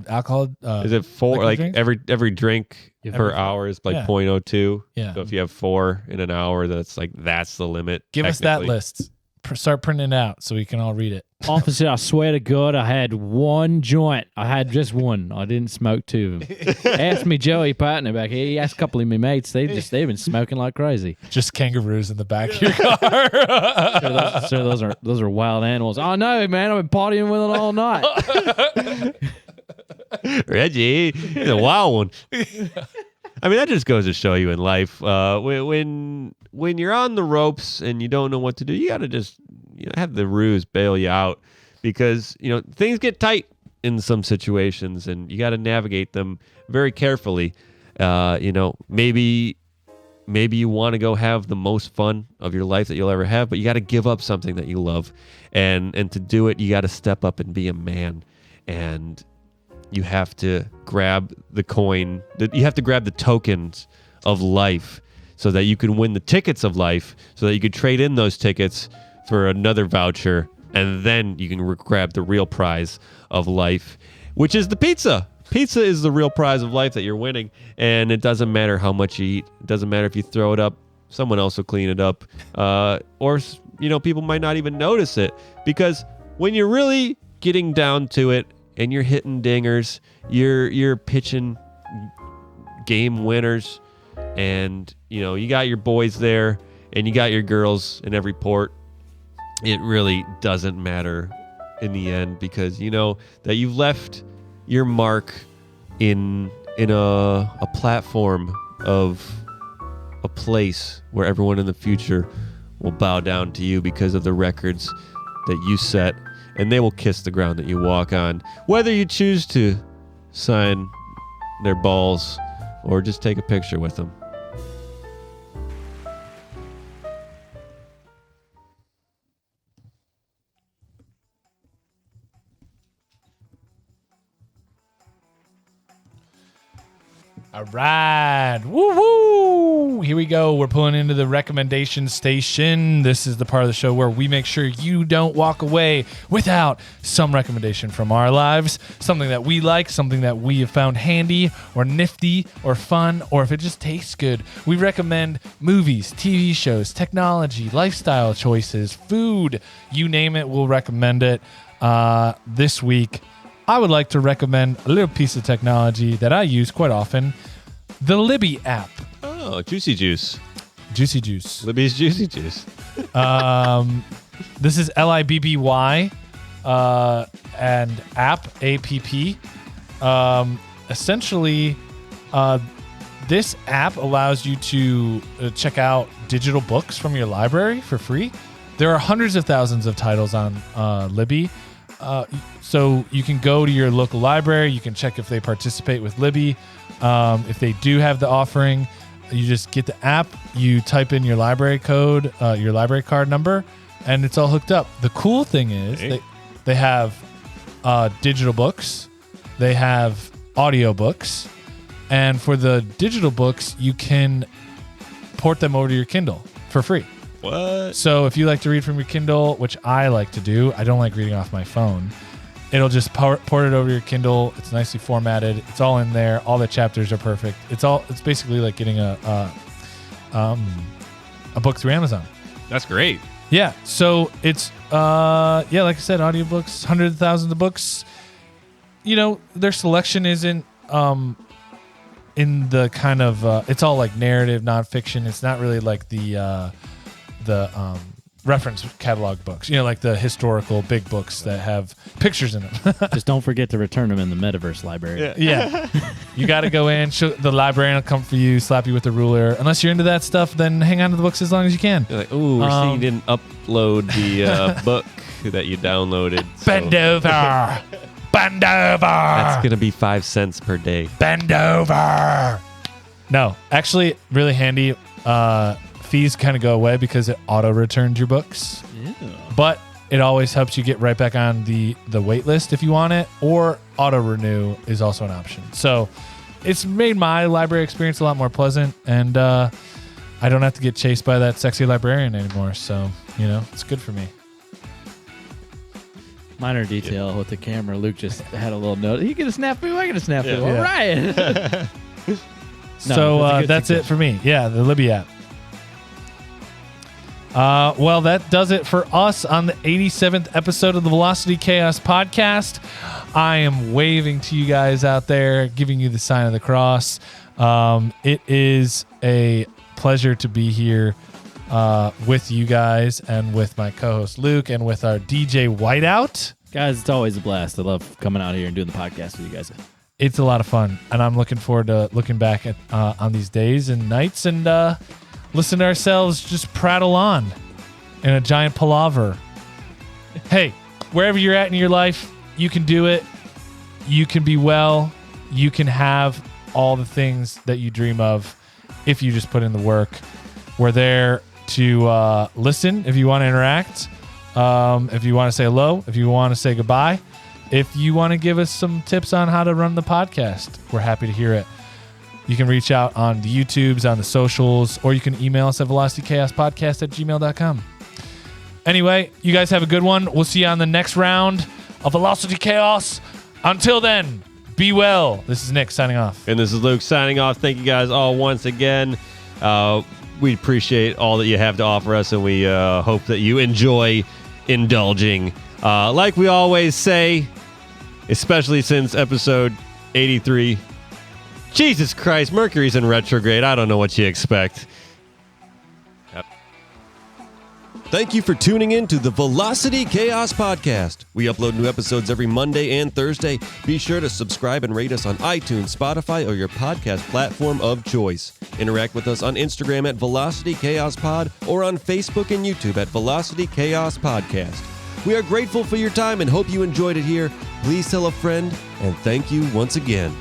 alcohol. Is it 4? Like drinks? every drink per hour is like 0.02. Yeah. So if you have 4 in an hour, that's the limit. Give us that list. Start printing it out so we can all read it. Officer, I swear to God, I had 1 joint. I had just 1. I didn't smoke 2 of them. Ask me Joey partner back here. He asked a couple of my mates. They've been smoking like crazy. Just kangaroos in the back of your car. Sir, those are wild animals. Oh no, man! I've been partying with it all night. Reggie, he's a wild one. I mean, that just goes to show you in life, when you're on the ropes and you don't know what to do, you got to just have the ruse bail you out, because things get tight in some situations and you got to navigate them very carefully. Maybe you want to go have the most fun of your life that you'll ever have, but you got to give up something that you love, and to do it, you got to step up and be a man, and you have to grab the coin. You have to grab the tokens of life so that you can win the tickets of life, so that you could trade in those tickets for another voucher and then you can grab the real prize of life, which is the pizza. Pizza is the real prize of life that you're winning, and it doesn't matter how much you eat. It doesn't matter if you throw it up. Someone else will clean it up. Or, people might not even notice it, because when you're really getting down to it and you're hitting dingers, you're pitching game winners, and, you got your boys there and you got your girls in every port. It really doesn't matter in the end, because you know that you've left your mark in a platform of a place where everyone in the future will bow down to you because of the records that you set, and they will kiss the ground that you walk on, whether you choose to sign their balls or just take a picture with them. All right. Woo woo. Here we go. We're pulling into the recommendation station. This is the part of the show where we make sure you don't walk away without some recommendation from our lives. Something that we like, something that we have found handy or nifty or fun, or if it just tastes good. We recommend movies, TV shows, technology, lifestyle choices, food. You name it, we'll recommend it. This week, I would like to recommend a little piece of technology that I use quite often, the Libby app. Oh, Juicy Juice. Juicy Juice. Libby's Juicy Juice. This is Libby and app, A-P-P. Essentially, this app allows you to check out digital books from your library for free. There are hundreds of thousands of titles on Libby. So you can go to your local library. You can check if they participate with Libby. If they do have the offering, you just get the app. You type in your library code, your library card number, and it's all hooked up. The cool thing is they have digital books. They have audio books. And for the digital books, you can port them over to your Kindle for free. What? So if you like to read from your Kindle, which I like to do, I don't like reading off my phone. It'll just port it over to your Kindle. It's nicely formatted. It's all in there. All the chapters are perfect. It's basically like getting a book through Amazon. That's great. Yeah. So it's like I said, audiobooks, hundreds of thousands of books. Their selection isn't in the kind of it's all like narrative nonfiction. It's not really like the reference catalog books, like the historical big books that have pictures in them. Just don't forget to return them in the metaverse library. Yeah. You got to go in, the librarian will come for you, slap you with the ruler. Unless you're into that stuff, then hang on to the books as long as you can. You're like, ooh, see, you didn't upload the book that you downloaded. So. Bend over. Bend over. That's going to be 5 cents per day. Bend over. No, actually, really handy. Fees kind of go away because it auto returns your books. Yeah. But it always helps you get right back on the wait list if you want it, or auto renew is also an option. So it's made my library experience a lot more pleasant, and I don't have to get chased by that sexy librarian anymore. So, it's good for me. Minor detail with the camera. Luke just had a little note. You get a snafu, I get a snafu. Yeah. All right. So that's it for me. Yeah, the Libby app. Well, that does it for us on the 87th episode of the Velocity Chaos podcast. I am waving to you guys out there, giving you the sign of the cross. It is a pleasure to be here with you guys and with my co-host Luke and with our DJ Whiteout. Guys, it's always a blast. I love coming out here and doing the podcast with you guys. It's a lot of fun, and I'm looking forward to looking back at on these days and nights and listen to ourselves just prattle on in a giant palaver. Hey, wherever you're at in your life, you can do it. You can be well. You can have all the things that you dream of if you just put in the work. We're there to listen if you want to interact, if you want to say hello, if you want to say goodbye, if you want to give us some tips on how to run the podcast. We're happy to hear it. You can reach out on the YouTubes, on the socials, or you can email us at velocitychaospodcast@gmail.com. Anyway, you guys have a good one. We'll see you on the next round of Velocity Chaos. Until then, be well. This is Nick signing off. And this is Luke signing off. Thank you guys all once again. We appreciate all that you have to offer us, and we hope that you enjoy indulging. Like we always say, especially since episode 83, Jesus Christ, Mercury's in retrograde. I don't know what you expect. Thank you for tuning in to the Velocity Chaos Podcast. We upload new episodes every Monday and Thursday. Be sure to subscribe and rate us on iTunes, Spotify, or your podcast platform of choice. Interact with us on Instagram at Velocity Chaos Pod or on Facebook and YouTube at Velocity Chaos Podcast. We are grateful for your time and hope you enjoyed it here. Please tell a friend, and thank you once again.